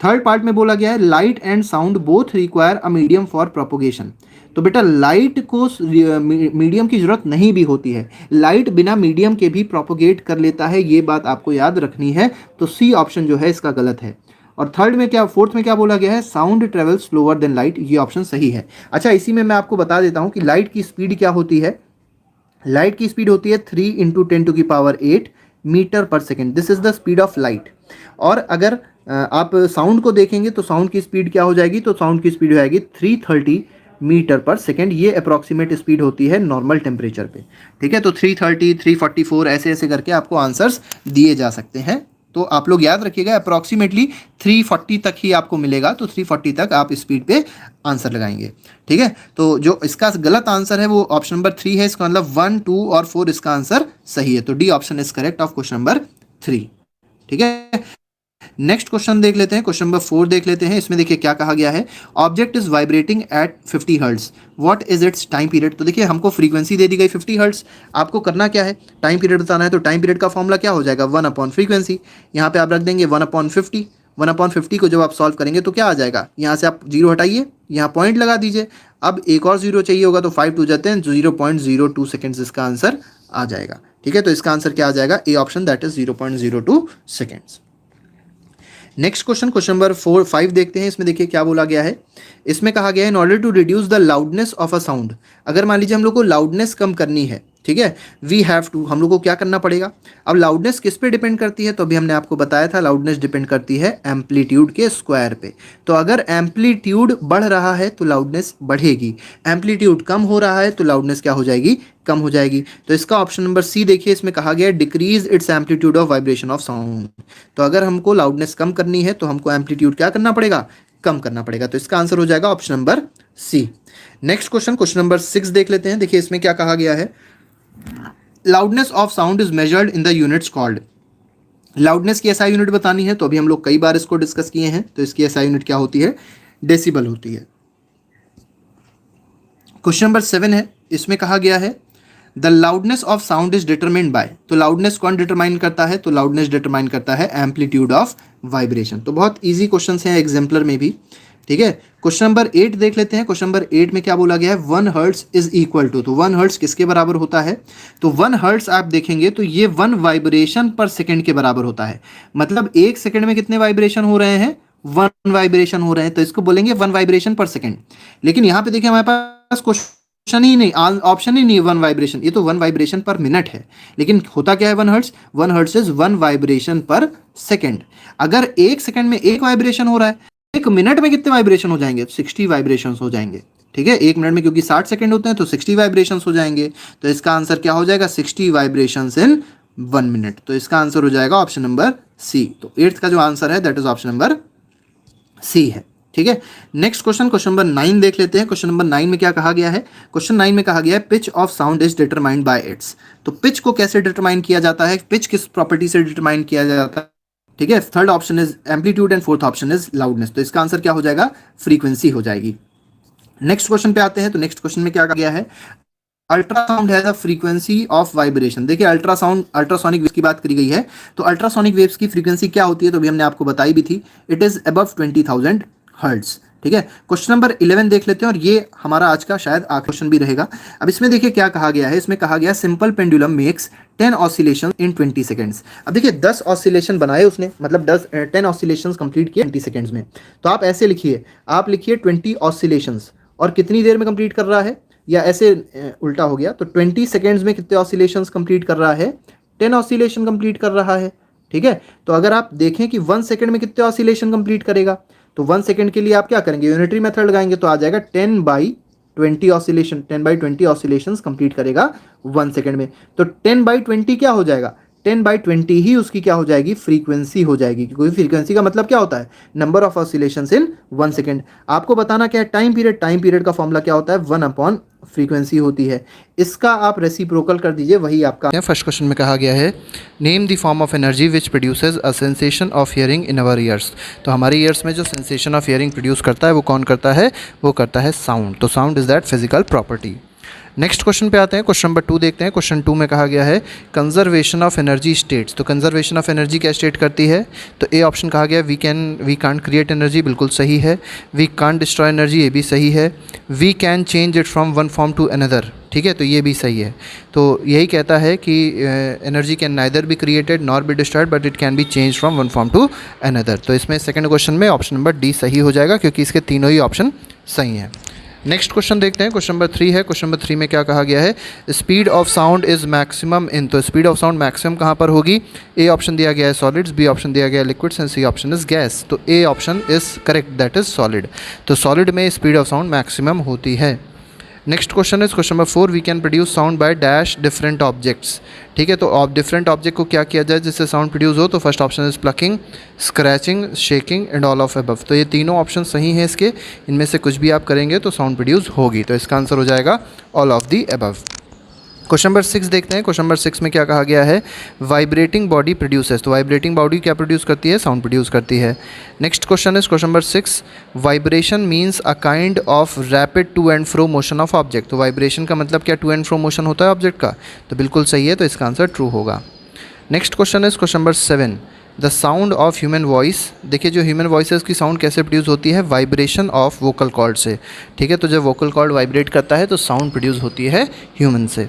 थर्ड पार्ट में बोला गया है light and sound both require a medium for propagation. तो बेटा लाइट को मीडियम की जरूरत नहीं भी होती है, लाइट बिना मीडियम के भी प्रोपोगेट कर लेता है, ये बात आपको याद रखनी है। तो सी ऑप्शन जो है इसका गलत है। और फोर्थ में क्या बोला गया है, sound travel slower then light, ये ऑप्शन सही है। अच्छा, इसी में मैं आपको बता देता हूं कि लाइट की स्पीड क्या होती है। लाइट की स्पीड होती है 3 × 10⁸ मीटर पर second, this is the speed of light. और अगर आप साउंड को देखेंगे तो साउंड की स्पीड क्या हो जाएगी, तो साउंड की स्पीड हो जाएगी 330 मीटर पर सेकेंड। ये अप्रॉक्सीमेट स्पीड होती है नॉर्मल टेम्परेचर पे, ठीक है। तो 330, 344 ऐसे ऐसे करके आपको आंसर्स दिए जा सकते हैं। तो आप लोग याद रखिएगा अप्रॉक्सीमेटली 340 तक ही आपको मिलेगा, तो 340 तक आप स्पीड पे आंसर लगाएंगे, ठीक है। तो जो इसका गलत आंसर है वो ऑप्शन नंबर 3 है, इसका मतलब 1, 2 और 4 इसका आंसर सही है। तो D option is correct of question number 3, ठीक है। नेक्स्ट क्वेश्चन देख लेते हैं, क्वेश्चन नंबर 4 देख लेते हैं। इसमें देखिए क्या कहा गया है, object is vibrating eight 50 hertz, what is it's time period. तो देखिए हमको फ्रीक्वेंसी दे दी गई 50 हर्ट्ज, आपको करना क्या है, टाइम पीरियड बताना है। तो टाइम पीरियड का फॉर्मूला क्या हो जाएगा, 1/फ्रीक्वेंसी। यहाँ पे आप रख देंगे 1/50। 1/50 को जब आप सॉल्व करेंगे तो क्या आ जाएगा, यहाँ से आप जीरो हटाइए, यहाँ पॉइंट लगा दीजिए। अब एक और जीरो चाहिए होगा तो 5 2 जाते हैं, 0.02 सेकेंड्स इसका आंसर आ जाएगा, ठीक है। तो इसका आंसर क्या आ जाएगा, A option, that is 0.02 seconds. Next question number 5 देखते हैं। इसमें देखिए क्या बोला गया है, इसमें कहा गया है in order to reduce the loudness of a sound. अगर मान लीजिए हम लोग को लाउडनेस कम करनी है, ठीक है, वी हैव टू, हम लोग को क्या करना पड़ेगा। अब लाउडनेस किस पे डिपेंड करती है, तो अभी हमने आपको बताया था लाउडनेस डिपेंड करती है एम्पलीट्यूड के स्क्वायर पे। तो अगर एम्पलीट्यूड बढ़ रहा है तो लाउडनेस बढ़ेगी, एम्पलीट्यूड कम हो रहा है तो लाउडनेस क्या हो जाएगी, कम हो जाएगी। तो इसका ऑप्शन नंबर सी देखिए, इसमें कहा गया है decrease its amplitude of vibration of sound. तो अगर हमको लाउडनेस कम करनी है तो हमको एम्पलीट्यूड क्या करना पड़ेगा, कम करना पड़ेगा। तो इसका आंसर हो जाएगा option number C. Next question number 6 देख लेते हैं। देखिए इसमें क्या कहा गया है, loudness of sound is measured in the units called. Loudness की एसआई यूनिट बतानी है तो अभी हम लोग कई बार इसको डिस्कस किए हैं। तो इसकी एसआई यूनिट क्या होती है, डेसिबल होती है। क्वेश्चन नंबर 7 है, इसमें कहा गया है the loudness of sound is determined bye. तो लाउडनेस कौन डिटरमाइन करता है, तो लाउडनेस डिटरमाइन करता है एम्पलीट्यूड ऑफ वाइब्रेशन। तो बहुत इजी क्वेश्चन हैं एग्जाम्पलर में भी, ठीक है। क्वेश्चन नंबर 8 देख लेते हैं। क्वेश्चन नंबर 8 में क्या बोला गया है, 1 हर्ट्ज इज इक्वल टू। तो 1 हर्ट्ज किसके बराबर होता है, तो 1 हर्ट्ज आप देखेंगे तो ये 1 वाइब्रेशन पर सेकेंड के बराबर होता है। मतलब एक सेकेंड में कितने वाइब्रेशन हो रहे हैं, 1 वाइब्रेशन हो रहे हैं, तो इसको बोलेंगे 1 वाइब्रेशन पर सेकेंड। लेकिन यहाँ पे देखिए हमारे पास क्वेश्चन ही नहीं, ऑप्शन ही नहीं है 1 वाइब्रेशन, ये तो 1 वाइब्रेशन पर मिनट है। लेकिन होता क्या है 1 हर्ट्ज, 1 हर्ट्ज इज 1 वाइब्रेशन पर सेकेंड। अगर एक सेकेंड में एक वाइब्रेशन हो रहा है, एक मिनट में कितने वाइब्रेशन हो जाएंगे, 60 वाइब्रेशन हो जाएंगे, ठीक है। एक मिनट में क्योंकि 60 सेकंड होते हैं तो 60 वाइब्रेशन हो जाएंगे। तो इसका आंसर क्या हो जाएगा, 60 वाइब्रेशन इन 1 मिनट। तो इसका आंसर हो जाएगा ऑप्शन नंबर सी। तो 8th का जो आंसर है that is option number C है, ठीक है। नेक्स्ट क्वेश्चन नंबर 9 देख लेते हैं। क्वेश्चन नंबर 9 में क्या कहा गया है, क्वेश्चन 9 में कहा गया है pitch of sound is determined bye it's. तो पिच को कैसे डिटरमाइन किया जाता है, पिच किस प्रॉपर्टी से डिटरमाइन किया जाता है, ठीक है। Third option is amplitude and fourth option is loudness. तो इसका आंसर क्या हो जाएगा, फ्रीक्वेंसी हो जाएगी। नेक्स्ट क्वेश्चन पे आते हैं। तो नेक्स्ट क्वेश्चन में क्या कहा गया है, ultrasound has a frequency of vibration. देखिए अल्ट्रासोनिक वेव्स की बात करी गई है। तो अल्ट्रासोनिक वेव्स की फ्रीक्वेंसी क्या होती है, तो अभी हमने आपको बताई भी थी, इट इज अबव 20,000 हर्ट्ज, ठीक है। क्वेश्चन नंबर 11 देख लेते हैं और ये हमारा आज का शायद आखिरी क्वेश्चन भी रहेगा। अब इसमें देखिए क्या कहा गया है, इसमें कहा गया simple pendulum makes 10 oscillation in 20 seconds. अब देखिए 10 ऑसिलेशन बनाए उसने, मतलब 10 ऑसिलेशन कंप्लीट किए 20 सेकेंड्स में। तो आप ऐसे लिखिए, आप लिखिए 20 ऑसिलेशंस और कितनी देर में कंप्लीट कर रहा है, या ऐसे उल्टा हो गया, तो 20 सेकेंड्स में कितने ऑसिलेशंस कंप्लीट कर रहा है, 10 ऑसिलेशन कंप्लीट कर रहा है, ठीक है। तो अगर आप देखें कि 1 सेकेंड में कितने ऑसिलेशन कंप्लीट करेगा, तो 1 सेकेंड के लिए आप क्या करेंगे, यूनिटरी मेथड लगाएंगे, तो आ जाएगा 10/20 ऑसिलेशन, 10/20 ऑसिलेशंस कंप्लीट करेगा 1 सेकेंड में। तो 10/20 क्या हो जाएगा, 10/20 ही उसकी क्या हो जाएगी, फ्रीक्वेंसी हो जाएगी, क्योंकि फ्रीक्वेंसी का मतलब क्या होता है, number of oscillations in 1 second. आपको बताना क्या है, टाइम पीरियड का फॉर्मूला क्या होता है, 1 फ्रीक्वेंसी होती है। इसका आप रेसिप्रोकल कर दीजिए, वही आपका। फर्स्ट क्वेश्चन में कहा गया है name the form of energy which produces a sensation of hearing in our years. तो हमारे ईयर्स में जो सेंसेशन ऑफ हियरिंग प्रोड्यूस करता है वो कौन करता है, वो करता है साउंड। तो sound is that physical property. Next question पे आते हैं, क्वेश्चन नंबर 2 देखते हैं। क्वेश्चन 2 में कहा गया है कंजर्वेशन ऑफ एनर्जी स्टेट्स। तो कंजर्वेशन ऑफ एनर्जी क्या स्टेट करती है, तो ए ऑप्शन कहा गया वी कांट क्रिएट एनर्जी, बिल्कुल सही है। वी कांट डिस्ट्रॉय एनर्जी, ये भी सही है। We can change it from one form to another, ठीक है, तो ये भी सही है। तो यही कहता है कि energy can neither be created nor be destroyed but it can be change from one form to another. तो इसमें सेकंड क्वेश्चन में ऑप्शन नंबर डी सही हो जाएगा, क्योंकि इसके तीनों ही ऑप्शन सही हैं। नेक्स्ट क्वेश्चन देखते हैं, क्वेश्चन नंबर 3 है। क्वेश्चन नंबर 3 में क्या कहा गया है, speed of sound is maximum in. तो स्पीड ऑफ साउंड मैक्सिमम कहाँ पर होगी, ए ऑप्शन दिया गया है सॉलिड्स, बी ऑप्शन दिया गया है liquids and C option is gas. तो A option is correct, that is solid. तो सॉलिड में स्पीड ऑफ साउंड मैक्सिमम होती है। Next question is question number 4, we can produce sound by dash different objects. ठीक है, तो डिफरेंट ऑब्जेक्ट को क्या किया जाए जिससे साउंड प्रोड्यूस हो, तो first option is plucking, scratching, shaking and all of above. तो ये तीनों ऑप्शन सही हैं इसके, इनमें से कुछ भी आप करेंगे तो साउंड प्रोड्यूस होगी। तो इसका आंसर हो जाएगा all of the above. Question number 6 देखते हैं। क्वेश्चन नंबर 6 में क्या कहा गया है, वाइब्रेटिंग बॉडी प्रोड्यूसेस। तो वाइब्रेटिंग बॉडी क्या प्रोड्यूस करती है, साउंड प्रोड्यूस करती है। Next question is question number 6, vibration means a kind of rapid to and fro motion of object. तो वाइब्रेशन का मतलब क्या, टू एंड फ्रो मोशन होता है ऑब्जेक्ट का, तो बिल्कुल सही है, तो इसका आंसर ट्रू होगा। Next question is question number 7, the sound of human voice. देखिए जो ह्यूमन वॉइस है उसकी साउंड कैसे प्रोड्यूस होती है, वाइब्रेशन ऑफ वोकल कॉर्ड से। ठीक है, तो जब वोकल कॉर्ड वाइब्रेट करता है तो साउंड प्रोड्यूस होती है ह्यूमन से।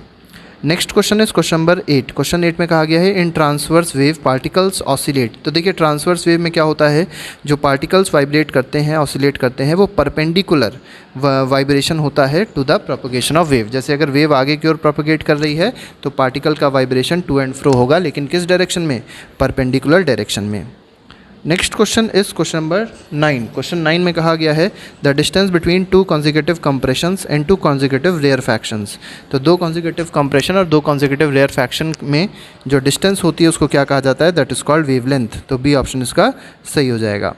Next question is question number 8। Question 8 में कहा गया है इन ट्रांसवर्स वेव पार्टिकल्स ऑसिलेट। तो देखिए ट्रांसवर्स वेव में क्या होता है, जो पार्टिकल्स वाइब्रेट करते हैं, ऑसिलेट करते हैं, वो परपेंडिकुलर वाइब्रेशन होता है to the propagation of wave. जैसे अगर वेव आगे की ओर प्रोपगेट कर रही है तो पार्टिकल का वाइब्रेशन टू एंड फ्रो होगा, लेकिन किस डायरेक्शन में, परपेंडिकुलर डायरेक्शन में। Next question is question number 9। Question 9 में कहा गया है the distance between two consecutive compressions and two consecutive rarefactions. तो दो कॉन्जिक्यूटिव कंप्रेशन और दो कॉन्जिक्यूटिव रेयरफैक्शन में जो डिस्टेंस होती है उसको क्या कहा जाता है, दैट इज कॉल्ड वेवलेंथ। तो बी ऑप्शन इसका सही हो जाएगा।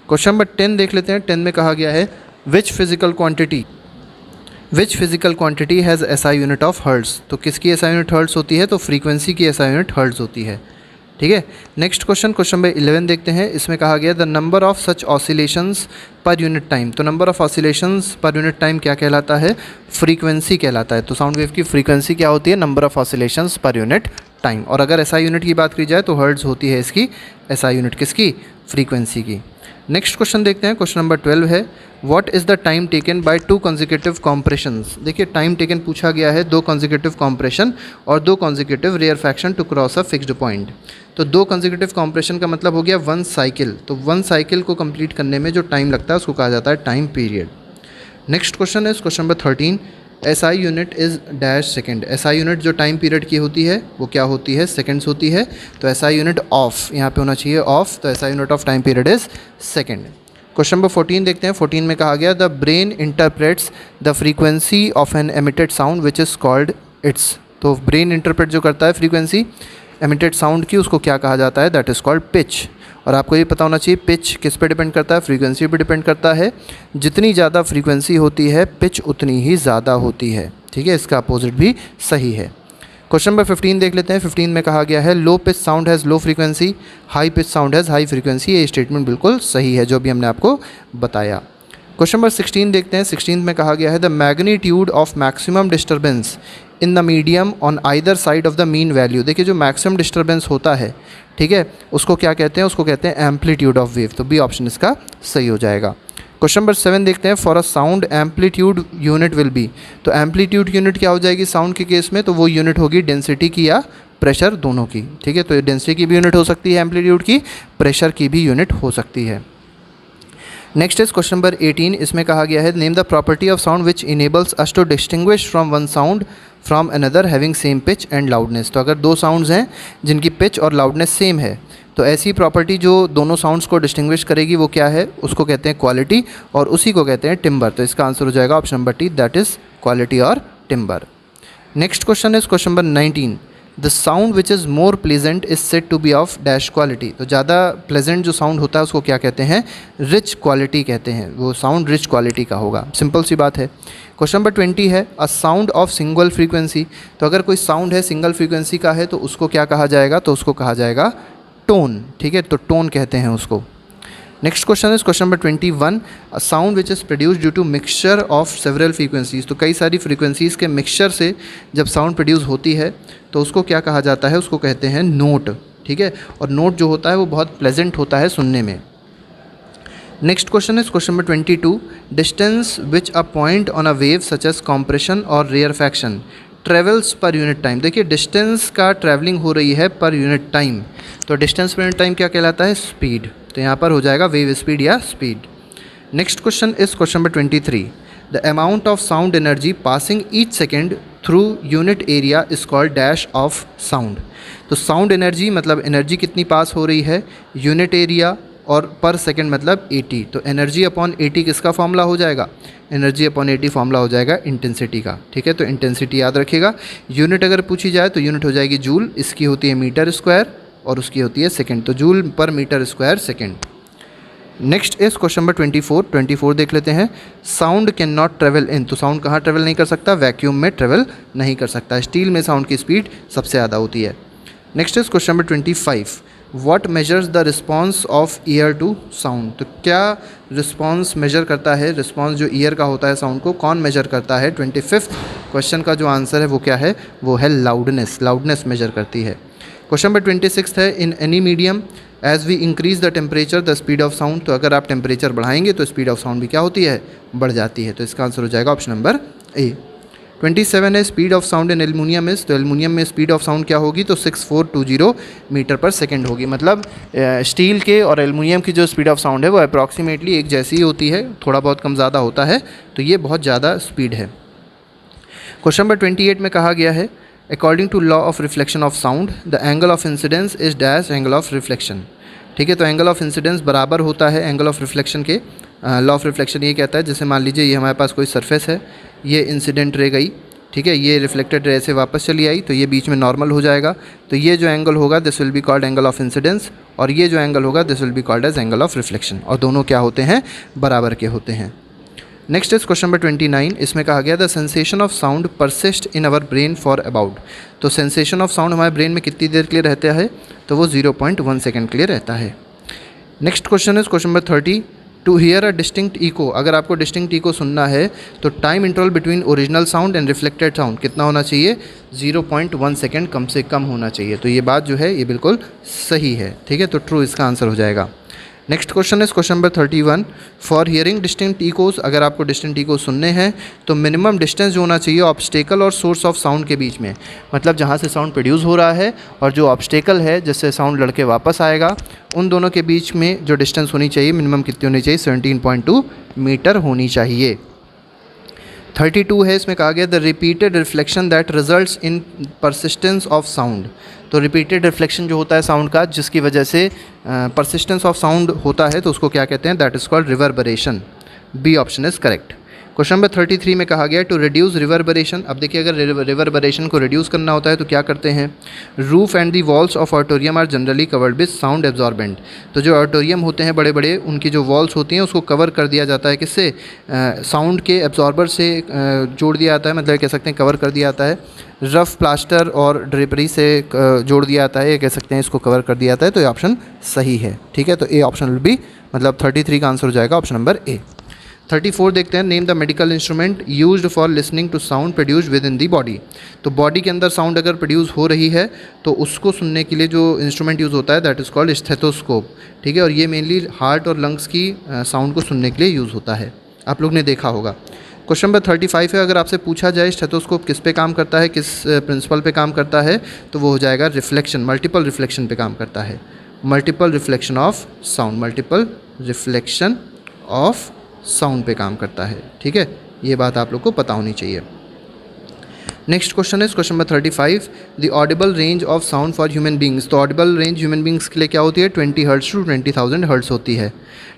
क्वेश्चन नंबर 10 देख लेते हैं। 10 में कहा गया है which physical quantity has SI unit of hertz. तो किसकी एसआई यूनिट हर्ट्ज़ होती है, तो फ्रीक्वेंसी की एसआई यूनिट हर्ट्ज़ होती है। ठीक है, नेक्स्ट क्वेश्चन नंबर 11 देखते हैं। इसमें कहा गया the number of such oscillations per unit time. तो number of oscillations per unit time क्या कहलाता है, फ्रीक्वेंसी कहलाता है। तो साउंड वेव की फ्रीक्वेंसी क्या होती है, number of oscillations per unit time. और अगर एसआई यूनिट की बात की जाए तो हर्ट्ज़ होती है इसकी एसआई यूनिट, किसकी, फ्रीक्वेंसी की। नेक्स्ट क्वेश्चन देखते हैं। क्वेश्चन नंबर 12 है what is the time taken by two consecutive compressions. देखिए टाइम टेकन पूछा गया है दो कॉन्जिक्यूटिव कॉम्प्रेशन और दो consecutive rarefaction to cross a fixed point. तो दो कॉन्जिक्यूटिव कॉम्प्रेशन का मतलब हो गया वन साइकिल। तो वन साइकिल को कंप्लीट करने में जो टाइम लगता है उसको कहा जाता है time period. Next question is question number 13, SI unit is dash second. SI unit जो टाइम पीरियड की होती है वो क्या होती है, सेकेंड्स होती है। तो एसआई यूनिट ऑफ यहाँ पे होना चाहिए ऑफ, तो SI unit of time period is second. Question number 14 देखते हैं। 14 में कहा गया the brain interprets the frequency of an emitted sound which is called its. तो ब्रेन इंटरप्रेट जो करता है फ्रीक्वेंसी एमिटेड साउंड की, उसको क्या कहा जाता है, दैट इज़ कॉल्ड पिच। और आपको ये पता होना चाहिए पिच किस पे डिपेंड करता है, फ्रीक्वेंसी पे डिपेंड करता है। जितनी ज़्यादा फ्रीक्वेंसी होती है पिच उतनी ही ज़्यादा होती है। ठीक है, इसका अपोजिट भी सही है। क्वेश्चन नंबर 15 देख लेते हैं। 15 में कहा गया है low pitch sound has low frequency, high pitch sound has high frequency. ये स्टेटमेंट बिल्कुल सही है जो भी हमने आपको बताया। क्वेश्चन नंबर 16 देखते हैं। 16 में कहा गया है the magnitude of maximum disturbance in the medium on either side of the mean value. देखिए जो मैक्सिमम डिस्टर्बेंस होता है, ठीक है, उसको क्या कहते हैं, उसको कहते हैं एम्पलीट्यूड ऑफ वेव। तो बी ऑप्शन इसका सही हो जाएगा। क्वेश्चन नंबर 7 देखते हैं। For a sound amplitude unit will be. तो एम्पलीट्यूड यूनिट क्या हो जाएगी साउंड के केस में, तो वो यूनिट होगी डेंसिटी की या प्रेशर, दोनों की। ठीक है, तो डेंसिटी की भी यूनिट हो सकती है एम्पलीट्यूड की, प्रेशर की भी यूनिट हो सकती है। Next is question number 18। इसमें कहा गया है name the property of sound which enables us to distinguish from one sound from another having same pitch and loudness. तो अगर दो साउंड्स हैं जिनकी पिच और लाउडनेस सेम है तो ऐसी प्रॉपर्टी जो दोनों साउंड्स को डिस्टिंग्विश करेगी वो क्या है, उसको कहते हैं क्वालिटी, और उसी को कहते हैं टिम्बर। तो इसका आंसर हो जाएगा option number T, that is quality और timbre. Next question is question number 19। The sound which is more pleasant is said to be of dash quality. तो ज़्यादा प्लेजेंट जो साउंड होता है उसको क्या कहते हैं, रिच क्वालिटी कहते हैं, वो साउंड रिच क्वालिटी का होगा। सिंपल सी बात है। क्वेश्चन नंबर 20 है अ साउंड ऑफ सिंगल फ्रीक्वेंसी। तो अगर कोई साउंड है सिंगल फ्रीक्वेंसी का है तो उसको क्या कहा जाएगा, तो उसको कहा जाएगा टोन। ठीक है, तो टोन कहते हैं उसको। Next question is question number 21 a sound which is produce due to mixture of several frequencies. तो कई सारी फ्रीक्वेंसीज़ के मिक्सचर से जब साउंड प्रोड्यूस होती है तो उसको क्या कहा जाता है, उसको कहते हैं नोट। ठीक है, और नोट जो होता है वो बहुत प्लेजेंट होता है सुनने में। Next question is question number 22 distance which a point on a wave such as compression और rarefaction travels per unit time. देखिए डिस्टेंस का ट्रैवलिंग हो रही है पर यूनिट टाइम, तो डिस्टेंस पर यूनिट टाइम क्या कहलाता है, स्पीड। तो यहाँ पर हो जाएगा वेव स्पीड या speed. Next question is question number 23 the amount of sound energy passing each second through unit area is called dash of sound. तो साउंड एनर्जी मतलब एनर्जी कितनी पास हो रही है, यूनिट एरिया और पर सेकंड मतलब 80। तो एनर्जी अपॉन 80 किसका फॉर्मूला हो जाएगा, एनर्जी अपॉन 80 फॉर्मूला हो जाएगा इंटेंसिटी का। ठीक है, तो इंटेंसिटी याद रखिएगा। यूनिट अगर पूछी जाए तो यूनिट हो जाएगी जूल, इसकी होती है मीटर स्क्वायर और उसकी होती है सेकंड, तो जूल पर metre square second. Next is question number 24 देख लेते हैं। Sound can not travel in. तो साउंड कहाँ ट्रेवल नहीं कर सकता, वैक्यूम में ट्रेवल नहीं कर सकता। स्टील में साउंड की स्पीड सबसे ज़्यादा होती है। Next is question number 25 what measures the response of ear to sound. तो क्या रिस्पॉन्स मेजर करता है, रिस्पॉन्स जो ईयर का होता है साउंड को कौन मेजर करता है। 25th क्वेश्चन का जो आंसर है वो क्या है, वो है लाउडनेस। लाउडनेस मेजर करती है। क्वेश्चन नंबर 26 है in any medium as we increase the temperature the speed of sound. तो अगर आप टेम्परेचर बढ़ाएंगे तो स्पीड ऑफ साउंड भी क्या होती है, बढ़ जाती है। तो इसका आंसर हो जाएगा ऑप्शन नंबर ए। 27 है speed of sound in aluminium is. तो एल्युमिनियम में स्पीड ऑफ साउंड क्या होगी, तो 6420 मीटर पर सेकेंड होगी। मतलब स्टील के और एल्युमिनियम की जो स्पीड ऑफ साउंड है वो अप्रॉक्सीमेटली एक जैसी ही होती है, थोड़ा बहुत कम ज़्यादा होता है, तो ये बहुत ज़्यादा स्पीड है। क्वेश्चन नंबर 28 में कहा गया है according to law of reflection of sound the angle of incidence is dash angle of reflection. ठीक है, तो एंगल ऑफ इंसिडेंस बराबर होता है एंगल ऑफ रिफ्लेक्शन के। लॉ ऑफ रिफ्लेक्शन ये कहता है, जैसे मान लीजिए ये हमारे पास कोई सरफेस है, ये इंसिडेंट रे गई, ठीक है, ये रिफ्लेक्टेड रे से वापस चली आई, तो ये बीच में नॉर्मल हो जाएगा। तो ये जो एंगल होगा this will be called angle of incidence, और ये जो एंगल होगा this will be called as angle of reflection, और दोनों क्या होते हैं, बराबर के होते हैं। Next is question number 29। इसमें कहा गया the sensation of sound persist in our brain for about. तो सेंसेशन ऑफ साउंड हमारे ब्रेन में कितनी देर के लिए रहता है, तो वो 0.1 सेकेंड के लिए रहता है। Next question is question number 30 to hear a distinct echo. अगर आपको डिस्टिंक्ट इको सुनना है तो time interval between original sound and reflected sound कितना होना चाहिए, 0.1 सेकेंड कम से कम होना चाहिए। तो ये बात जो है ये बिल्कुल सही है। ठीक है, तो ट्रू इसका आंसर हो जाएगा। Next question is question number 31 for hearing distinct echoes. अगर आपको डिस्टिंक्ट इको सुनने हैं तो मिनिमम डिस्टेंस जो होना चाहिए ऑब्स्टेकल और सोर्स ऑफ साउंड के बीच में, मतलब जहाँ से साउंड प्रोड्यूस हो रहा है और जो ऑब्स्टेकल है जिससे साउंड लड़के वापस आएगा, उन दोनों के बीच में जो डिस्टेंस होनी चाहिए मिनिमम कितनी होनी चाहिए, 17.2 मीटर होनी चाहिए। 32 है, इसमें कहा गया the repeated reflection that results in persistence of sound. तो रिपीटेड रिफ्लेक्शन जो होता है साउंड का, जिसकी वजह से परसिस्टेंस ऑफ साउंड होता है, तो उसको क्या कहते हैं, that is called reverberation. B option is correct. Question number 33 में कहा गया टू रिड्यूस रिवर्बरेशन। अब देखिए अगर रिवर्बरेशन को रिड्यूस करना होता है तो क्या करते हैं, roof and the walls of auditorium are generally covered with sound absorbent. तो जो ऑडिटोरियम होते हैं बड़े बड़े, उनकी जो वॉल्स होती हैं उसको कवर कर दिया जाता है, किससे, साउंड के एब्जॉर्बर से जोड़ दिया जाता है, मतलब कह सकते हैं कवर कर दिया जाता है। रफ प्लास्टर और ड्रिपरी से जोड़ दिया जाता है, ये कह सकते हैं इसको कवर कर दिया जाता है। तो ये ऑप्शन सही है। ठीक है, तो ए ऑप्शन विल बी, मतलब 33 का आंसर हो जाएगा ऑप्शन नंबर ए। 34 देखते हैं name the medical instrument used for listening to sound produced with in the body. तो बॉडी के अंदर साउंड अगर प्रोड्यूस हो रही है तो उसको सुनने के लिए जो इंस्ट्रूमेंट यूज़ होता है दैट इज़ कॉल्ड स्टेथोस्कोप। ठीक है, और ये मेनली हार्ट और लंग्स की साउंड को सुनने के लिए यूज़ होता है, आप लोग ने देखा होगा। क्वेश्चन नंबर 35 है, अगर आपसे पूछा जाए स्टेथोस्कोप किस पे काम करता है, किस प्रिंसिपल पे काम करता है, तो वो हो जाएगा रिफ्लेक्शन, मल्टीपल रिफ्लेक्शन पे काम करता है। Multiple reflection of sound, multiple reflection of sound पे काम करता है। ठीक है, ये बात आप लोग को पता होनी चाहिए। नेक्स्ट क्वेश्चन है question number 35, the audible range of sound for human beings. तो ऑडिबल रेंज ह्यूमन बींग्स के लिए क्या होती है, 20 हर्ट्स टू 20,000 हर्ट्स होती है।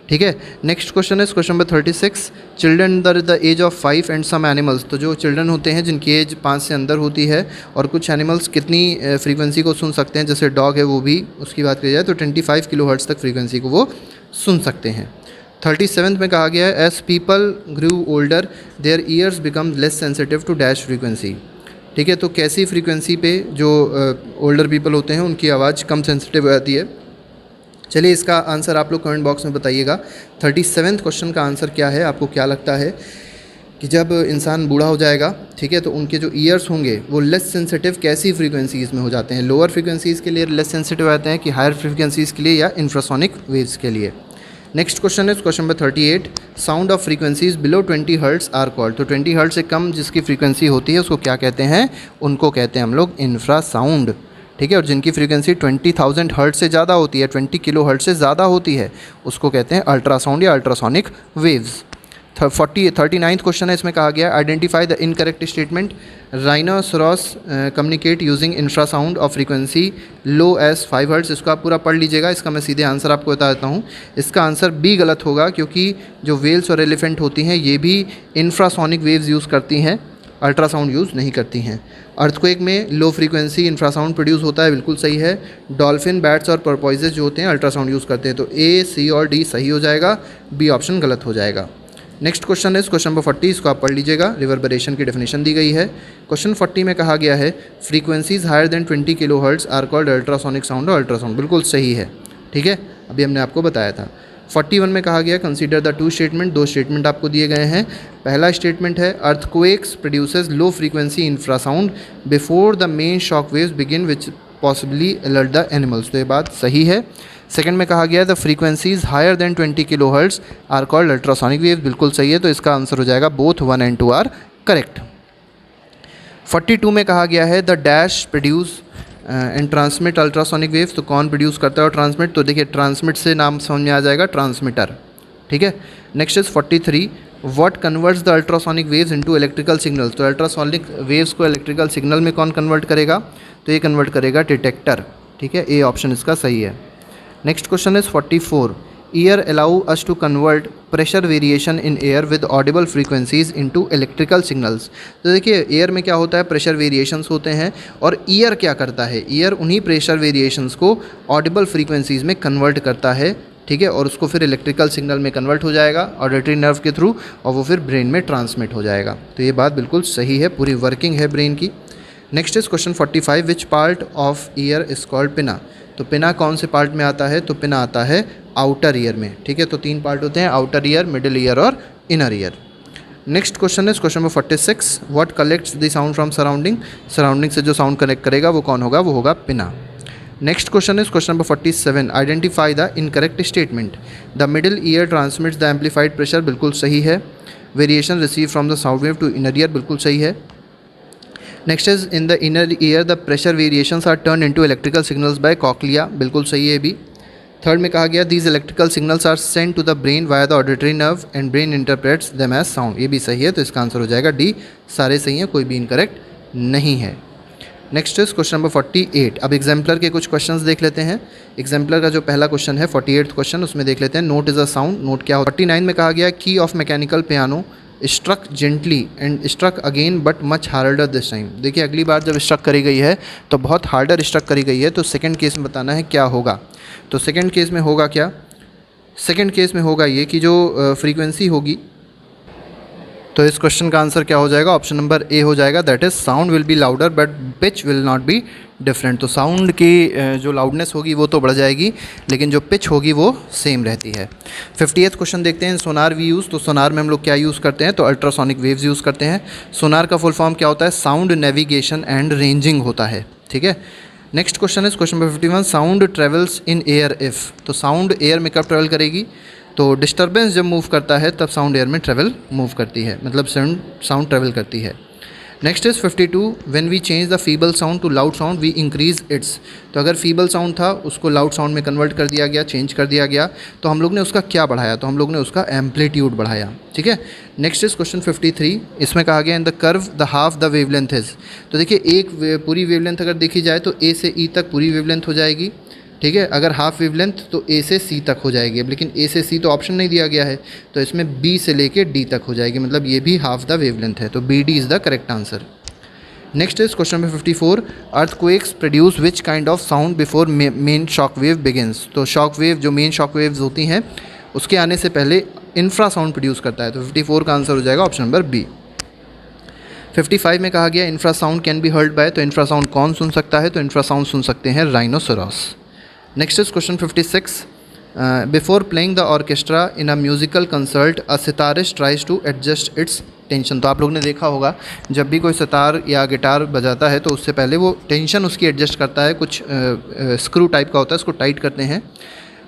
ठीक है। नेक्स्ट क्वेश्चन है question number 36, children under the age of 5 and some animals. तो जो चिल्ड्रन होते हैं जिनकी एज 5 से अंदर होती है और कुछ एनिमल्स कितनी फ्रीक्वेंसी को सुन सकते हैं, जैसे डॉग है वो भी, उसकी बात की जाए तो 25 किलो हर्ट्स तक फ्रीक्वेंसी को वो सुन सकते हैं। 37 में कहा गया है, as people grew older their ears become less sensitive to dash frequency. ठीक है। तो कैसी फ्रीक्वेंसी पे जो ओल्डर पीपल होते हैं उनकी आवाज़ कम सेंसिटिव हो जाती है। चलिए इसका आंसर आप लोग कमेंट बॉक्स में बताइएगा। 37 क्वेश्चन का आंसर क्या है, आपको क्या लगता है कि जब इंसान बूढ़ा हो जाएगा, ठीक है, तो उनके जो ईयर्स होंगे वो लेस सेंसिटिव कैसी फ्रीक्वेंसीज़ में हो जाते हैं, लोअर फ्रीक्वेंसीज़ के लिए लेस सेंसिटिव आते हैं कि हायर फ्रीक्वेंसीज़ के लिए या इंफ्रासोनिक वेव्स के लिए। नेक्स्ट क्वेश्चन है question number 38, sound of frequencies below 20 hertz are called. तो 20 हर्ट्स से कम जिसकी फ्रीक्वेंसी होती है उसको क्या कहते हैं, उनको कहते हैं हम लोग इंफ्रासाउंड। ठीक है। और जिनकी फ्रीक्वेंसी 20,000 हर्ट्स से ज़्यादा होती है, 20 किलो हर्ट्स से ज़्यादा होती है, उसको कहते हैं अल्ट्रासाउंड या अल्ट्रासोनिक वेव्स। 39th क्वेश्चन है, इसमें कहा गया identify the incorrect statement, rhinoceros communicate using infrasound of frequency low as 5 hertz. इसको आप पूरा पढ़ लीजिएगा, इसका मैं सीधे आंसर आपको बता देता हूँ। इसका आंसर बी गलत होगा, क्योंकि जो वेल्स और एलिफेंट होती हैं ये भी इंफ्रासोनिक वेव्स यूज़ करती हैं, अल्ट्रासाउंड यूज़ नहीं करती हैं। अर्थक्वेक में लो फ्रीक्वेंसी इंफ्रासाउंड प्रोड्यूस होता है, बिल्कुल सही है। डॉल्फिन, बैट्स और पर्पोइजेस जो होते हैं अल्ट्रासाउंड यूज़ करते हैं। तो ए, सी और डी सही हो जाएगा, बी ऑप्शन गलत हो जाएगा। नेक्स्ट क्वेश्चन है क्वेश्चन नंबर 40, इसको आप पढ़ लीजिएगा। रिवर्बरेशन की डेफिनेशन दी गई है। क्वेश्चन 40 में कहा गया है, frequencies higher than 20 kilo hertz are called ultrasonic sound और अल्ट्रासाउंड। बिल्कुल सही है। ठीक है, अभी हमने आपको बताया था। 41 में कहा गया, कंसीडर द 2 स्टेटमेंट। 2 स्टेटमेंट आपको दिए गए हैं। पहला स्टेटमेंट है, earthquakes produces low frequency infrasound before the main shock waves begin which possibly alert the animals. तो ये बात सही है। सेकंड में कहा गया, the frequencies higher than 20 kilo hertz are called ultrasonic waves. बिल्कुल सही है। तो इसका आंसर हो जाएगा बोथ 1 and 2 आर करेक्ट। 42 में कहा गया है, the dash produce and transmit ultrasonic waves. तो कौन प्रोड्यूस करता है और ट्रांसमिट, तो देखिए ट्रांसमिट से नाम समझ में आ जाएगा, ट्रांसमीटर। ठीक है। Next is 43, what converts the ultrasonic waves into electrical signals. तो अल्ट्रासोनिक वेव्स को इलेक्ट्रिकल सिग्नल में कौन कन्वर्ट करेगा, तो ये कन्वर्ट करेगा डिटेक्टर। ठीक है, ए ऑप्शन इसका सही है। Next question is 44, ear allow us to convert pressure variation in air with audible frequencies into electrical signals. तो देखिए एयर में क्या होता है, प्रेशर वेरिएशंस होते हैं, और ईयर क्या करता है, ईयर उन्हीं प्रेशर वेरिएशंस को ऑडिबल फ्रीक्वेंसीज में कन्वर्ट करता है। ठीक है, और उसको फिर इलेक्ट्रिकल सिग्नल में कन्वर्ट हो जाएगा ऑडिटरी नर्व के थ्रू, और वो फिर ब्रेन में ट्रांसमिट हो जाएगा। तो ये बात बिल्कुल सही है, पूरी वर्किंग है ब्रेन की। Next is question 45, which part of year is called पिना। तो पिना कौन से पार्ट में आता है, तो पिना आता है आउटर ईयर में। ठीक है, तो 3 पार्ट होते हैं, आउटर ईयर, मिडिल ईयर और inner ear. Next question is question number 46, what collects the sound from surrounding. Surrounding से जो साउंड कलेक्ट करेगा वो कौन होगा, वो होगा pinna. Next question is question number 47, identify the incorrect statement, the middle ear transmits the amplified pressure. बिल्कुल सही है। Variation receive from the sound wave to inner ear, बिल्कुल सही है। Next is in the inner ear the pressure variations are turn into electrical signals by cochlea. बिल्कुल सही है भी। थर्ड में कहा गया, these electrical signals are send to the brain via the auditory nerve and brain interprets them as sound. ये भी सही है, तो इसका आंसर हो जाएगा डी। सारे सही हैं, कोई भी इनकरेक्ट नहीं है। Next is question number 48। अब एग्जाम्पलर के कुछ क्वेश्चंस देख लेते हैं। एग्जाम्पलर का जो पहला क्वेश्चन है 48th क्वेश्चन, उसमें देख लेते हैं, note is a sound. Note क्या होता है। 49 में कहा गया, key of mechanical piano struck gently and struck again but much harder this time. देखिए अगली बार जब स्ट्रक करी गई है तो बहुत हार्डर स्ट्रक करी गई है, तो सेकंड केस में बताना है क्या होगा। तो सेकंड केस में होगा क्या, सेकंड केस में होगा ये कि जो फ्रीक्वेंसी होगी, तो इस क्वेश्चन का आंसर क्या हो जाएगा, ऑप्शन नंबर ए हो जाएगा, that is sound will be louder but pitch will not be different. तो साउंड की जो लाउडनेस होगी वो तो बढ़ जाएगी, लेकिन जो पिच होगी वो सेम रहती है। 50th क्वेश्चन देखते हैं, सोनार वी यूज़। तो सोनार में हम लोग क्या यूज़ करते हैं, तो अल्ट्रासोनिक वेव्स यूज़ करते हैं। सोनार का फुल फॉर्म क्या होता है, साउंड नेविगेशन एंड रेंजिंग होता है। ठीक है। Next question is question number 51, sound travels in air if. तो साउंड एयर में कब ट्रेवल करेगी, तो डिस्टर्बेंस जब मूव करता है तब साउंड एयर में ट्रेवल मूव करती है, मतलब साउंड ट्रेवल करती है। Next is 52, when we change the feeble sound to loud sound we increase its. तो अगर फीबल साउंड था उसको लाउड साउंड में कन्वर्ट कर दिया गया, चेंज कर दिया गया, तो हम लोग ने उसका क्या बढ़ाया, तो हम लोग ने उसका एम्पलीट्यूड बढ़ाया। ठीक है। नेक्स्ट इज क्वेश्चन 53, इसमें कहा गया in the curve the half the wavelength is. तो देखिए एक पूरी वेवलेंथ अगर देखी जाए तो ए से ई तक पूरी वेवलेंथ हो जाएगी। ठीक है। अगर हाफ वेवलेंथ तो ए से सी तक हो जाएगी। अब लेकिन ए से सी तो ऑप्शन नहीं दिया गया है, तो इसमें बी से लेके डी तक हो जाएगी, मतलब ये भी हाफ द वेवलेंथ है, तो B D is the correct answer. Next is question number 54, earthquakes produce which kind of sound before main shock wave begins. तो शॉक वेव जो मेन शॉक वेव्स होती हैं उसके आने से पहले इंफ्रा साउंड प्रोड्यूस करता है, तो 54 का आंसर हो जाएगा ऑप्शन नंबर बी। 55 में कहा गया infra sound can be heard by, तो इंफ्रा साउंड कौन सुन सकता है, तो इंफ्रा साउंड सुन सकते हैं rhinoceros. Next is question 56, before playing the orchestra in a musical concert a sitarist tries to adjust its tension. तो आप लोग ने देखा होगा जब भी कोई सितार या गिटार बजाता है तो उससे पहले वो टेंशन उसकी एडजस्ट करता है, कुछ स्क्रू टाइप का होता है, उसको टाइट करते हैं।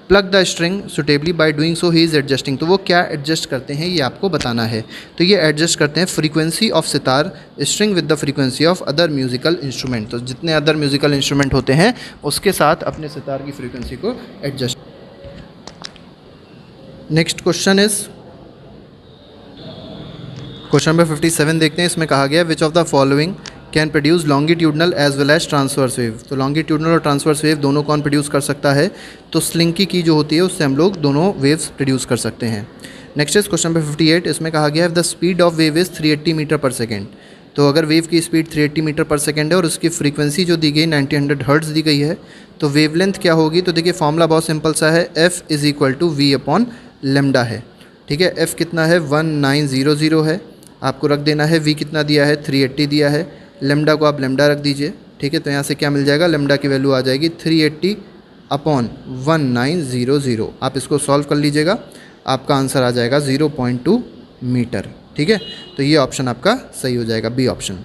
Plug the string suitably by doing so he is adjusting. तो वो क्या एडजस्ट करते हैं ये आपको बताना है। तो ये एडजस्ट करते हैं frequency of sitar string with the frequency of other musical instrument. तो जितने अदर म्यूजिकल इंस्ट्रूमेंट होते हैं उसके साथ अपने सितार की फ्रीक्वेंसी को adjust. Next question is question number 57 देखते हैं। इसमें कहा गया which of the following can produce longitudinal as well as transverse wave. तो लॉन्गिट्यूडनल और ट्रांसवर्स वेव दोनों कौन प्रोड्यूस कर सकता है, तो स्लिंकी की जो होती है उससे हम लोग दोनों वेव्स प्रोड्यूस कर सकते हैं। नेक्स्ट इज क्वेश्चन नंबर 58, इसमें कहा गया है the speed of wave is 380 metre पर सेकेंड। तो अगर वेव की स्पीड 380 मीटर पर सेकेंड है और उसकी फ्रीक्वेंसी जो दी गई 1900 हर्ट्ज दी गई है, तो वेवलेंथ क्या होगी, तो देखिए फॉर्मूला बहुत सिंपल सा है, F is equal to V upon lambda है। ठीक है। एफ़ कितना है 1900 है, आपको रख देना है, वी कितना दिया है 380 दिया है, लेमडा को आप लेमडा रख दीजिए। ठीक है। तो यहाँ से क्या मिल जाएगा, लेमडा की वैल्यू आ जाएगी 380 अपॉन 1900। आप इसको सॉल्व कर लीजिएगा, आपका आंसर आ जाएगा 0.2 मीटर। ठीक है। तो ये ऑप्शन आपका सही हो जाएगा, B option.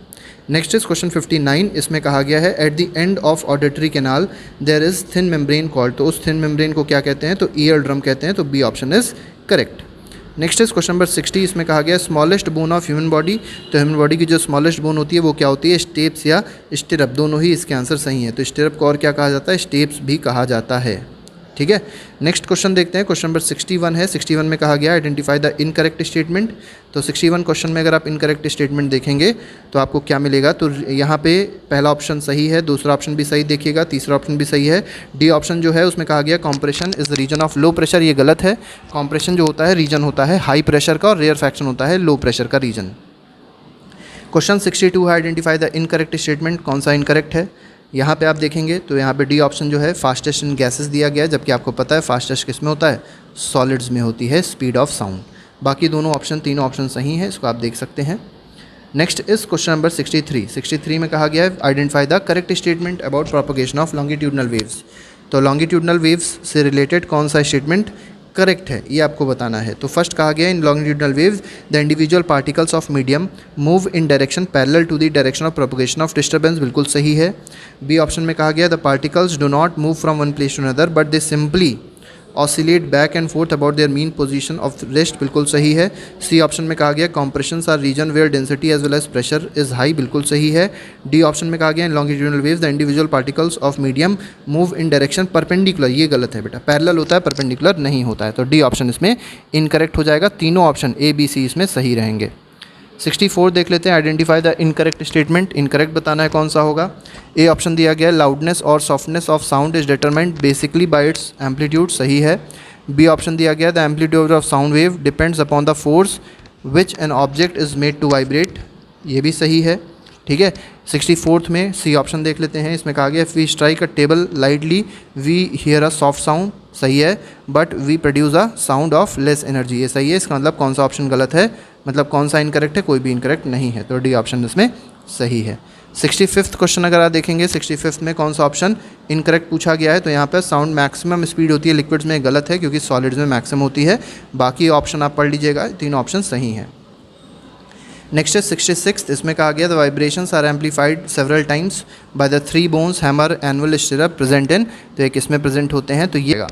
Next is question 59, इसमें कहा गया है at the end of auditory canal there is thin membrane called. तो उस थिन मेम्ब्रेन को क्या कहते हैं, तो ईयर ड्रम कहते हैं, तो B option is correct. Next is question number 60, इसमें कहा गया smallest bone of human body. तो ह्यूमन बॉडी की जो स्मॉलेस्ट बोन होती है वो क्या होती है, स्टेप्स या स्टिरअप, दोनों ही इसके आंसर सही हैं। तो स्टिरअप को और क्या कहा जाता है, स्टेप्स भी कहा जाता है। ठीक है। नेक्स्ट क्वेश्चन देखते हैं, क्वेश्चन नंबर 61 है। 61 में कहा गया आइडेंटिफाई द इनकरेक्ट स्टेटमेंट। तो 61 क्वेश्चन में अगर आप इनकरेक्ट स्टेटमेंट देखेंगे तो आपको क्या मिलेगा, तो यहाँ पे पहला ऑप्शन सही है, दूसरा ऑप्शन भी सही देखिएगा, तीसरा ऑप्शन भी सही है। डी ऑप्शन जो है उसमें कहा गया compression is the region of low pressure, ये गलत है। कॉम्प्रेशन जो होता है रीजन होता है हाई प्रेशर का और रेयर फ्रैक्शन होता है लो प्रेशर का रीजन। क्वेश्चन 62 है आइडेंटिफाई द इनकरेक्ट स्टेटमेंट, कौन सा इनकरेक्ट है। यहाँ पे आप देखेंगे तो यहाँ पे डी ऑप्शन जो है फास्टेस्ट इन गैसेस दिया गया है, जबकि आपको पता है फास्टेस्ट किस में होता है, सॉलिड्स में होती है स्पीड ऑफ साउंड। बाकी दोनों ऑप्शन, तीनों ऑप्शन सही हैं, इसको आप देख सकते हैं। Next is question number 63। 63 में कहा गया है identify the correct statement about propagation of longitudinal waves. तो लॉन्गिट्यूडनल वेव्स से रिलेटेड कौन सा स्टेटमेंट करेक्ट है ये आपको बताना है। तो फर्स्ट कहा गया in longitudinal waves the individual particles of medium move in direction parallel to the direction of propagation of disturbance, बिल्कुल सही है। बी ऑप्शन में कहा गया the particles do not move from one place to another but they simply oscillate back and forth about their mean position of rest, बिल्कुल सही है। सी ऑप्शन में कहा गया compressions are region where density as well as pressure is high, बिल्कुल सही है। डी ऑप्शन में कहा गया in longitudinal waves the individual particles of medium move in direction perpendicular, ये गलत है बेटा, पैरेलल होता है परपेंडिकुलर नहीं होता है। तो डी ऑप्शन इसमें इनकरेक्ट हो जाएगा, तीनों ऑप्शन ए बी सी इसमें सही रहेंगे। 64 देख लेते हैं identify the incorrect statement, incorrect बताना है कौन सा होगा। ए ऑप्शन दिया गया है लाउडनेस और softness of sound is determined basically by its amplitude, सही है। बी ऑप्शन दिया गया the amplitude of sound wave depends upon the force which an object is made to vibrate, ये भी सही है। ठीक है। 64th में सी ऑप्शन देख लेते हैं, इसमें कहा गया if we strike a table lightly we hear a soft sound, सही है, but we produce a sound of less energy, ये सही है। इसका मतलब कौन सा ऑप्शन गलत है, मतलब कौन सा इनकरेक्ट है, कोई भी इनकरेक्ट नहीं है, तो डी ऑप्शन इसमें सही है। 65th क्वेश्चन अगर आप देखेंगे 65th में कौन सा ऑप्शन इनकरेक्ट पूछा गया है, तो यहाँ पर साउंड मैक्सिमम स्पीड होती है लिक्विड्स में, गलत है क्योंकि सॉलिड्स में मैक्सिमम होती है। बाकी ऑप्शन आप पढ़ लीजिएगा, तीनों ऑप्शन सही हैं। नेक्स्ट है 66th, इसमें कहा गया the vibrations are amplified several times by the 3 bones hammer anvil stirrup present in, तो एक इसमें प्रेजेंट होते हैं, तो ये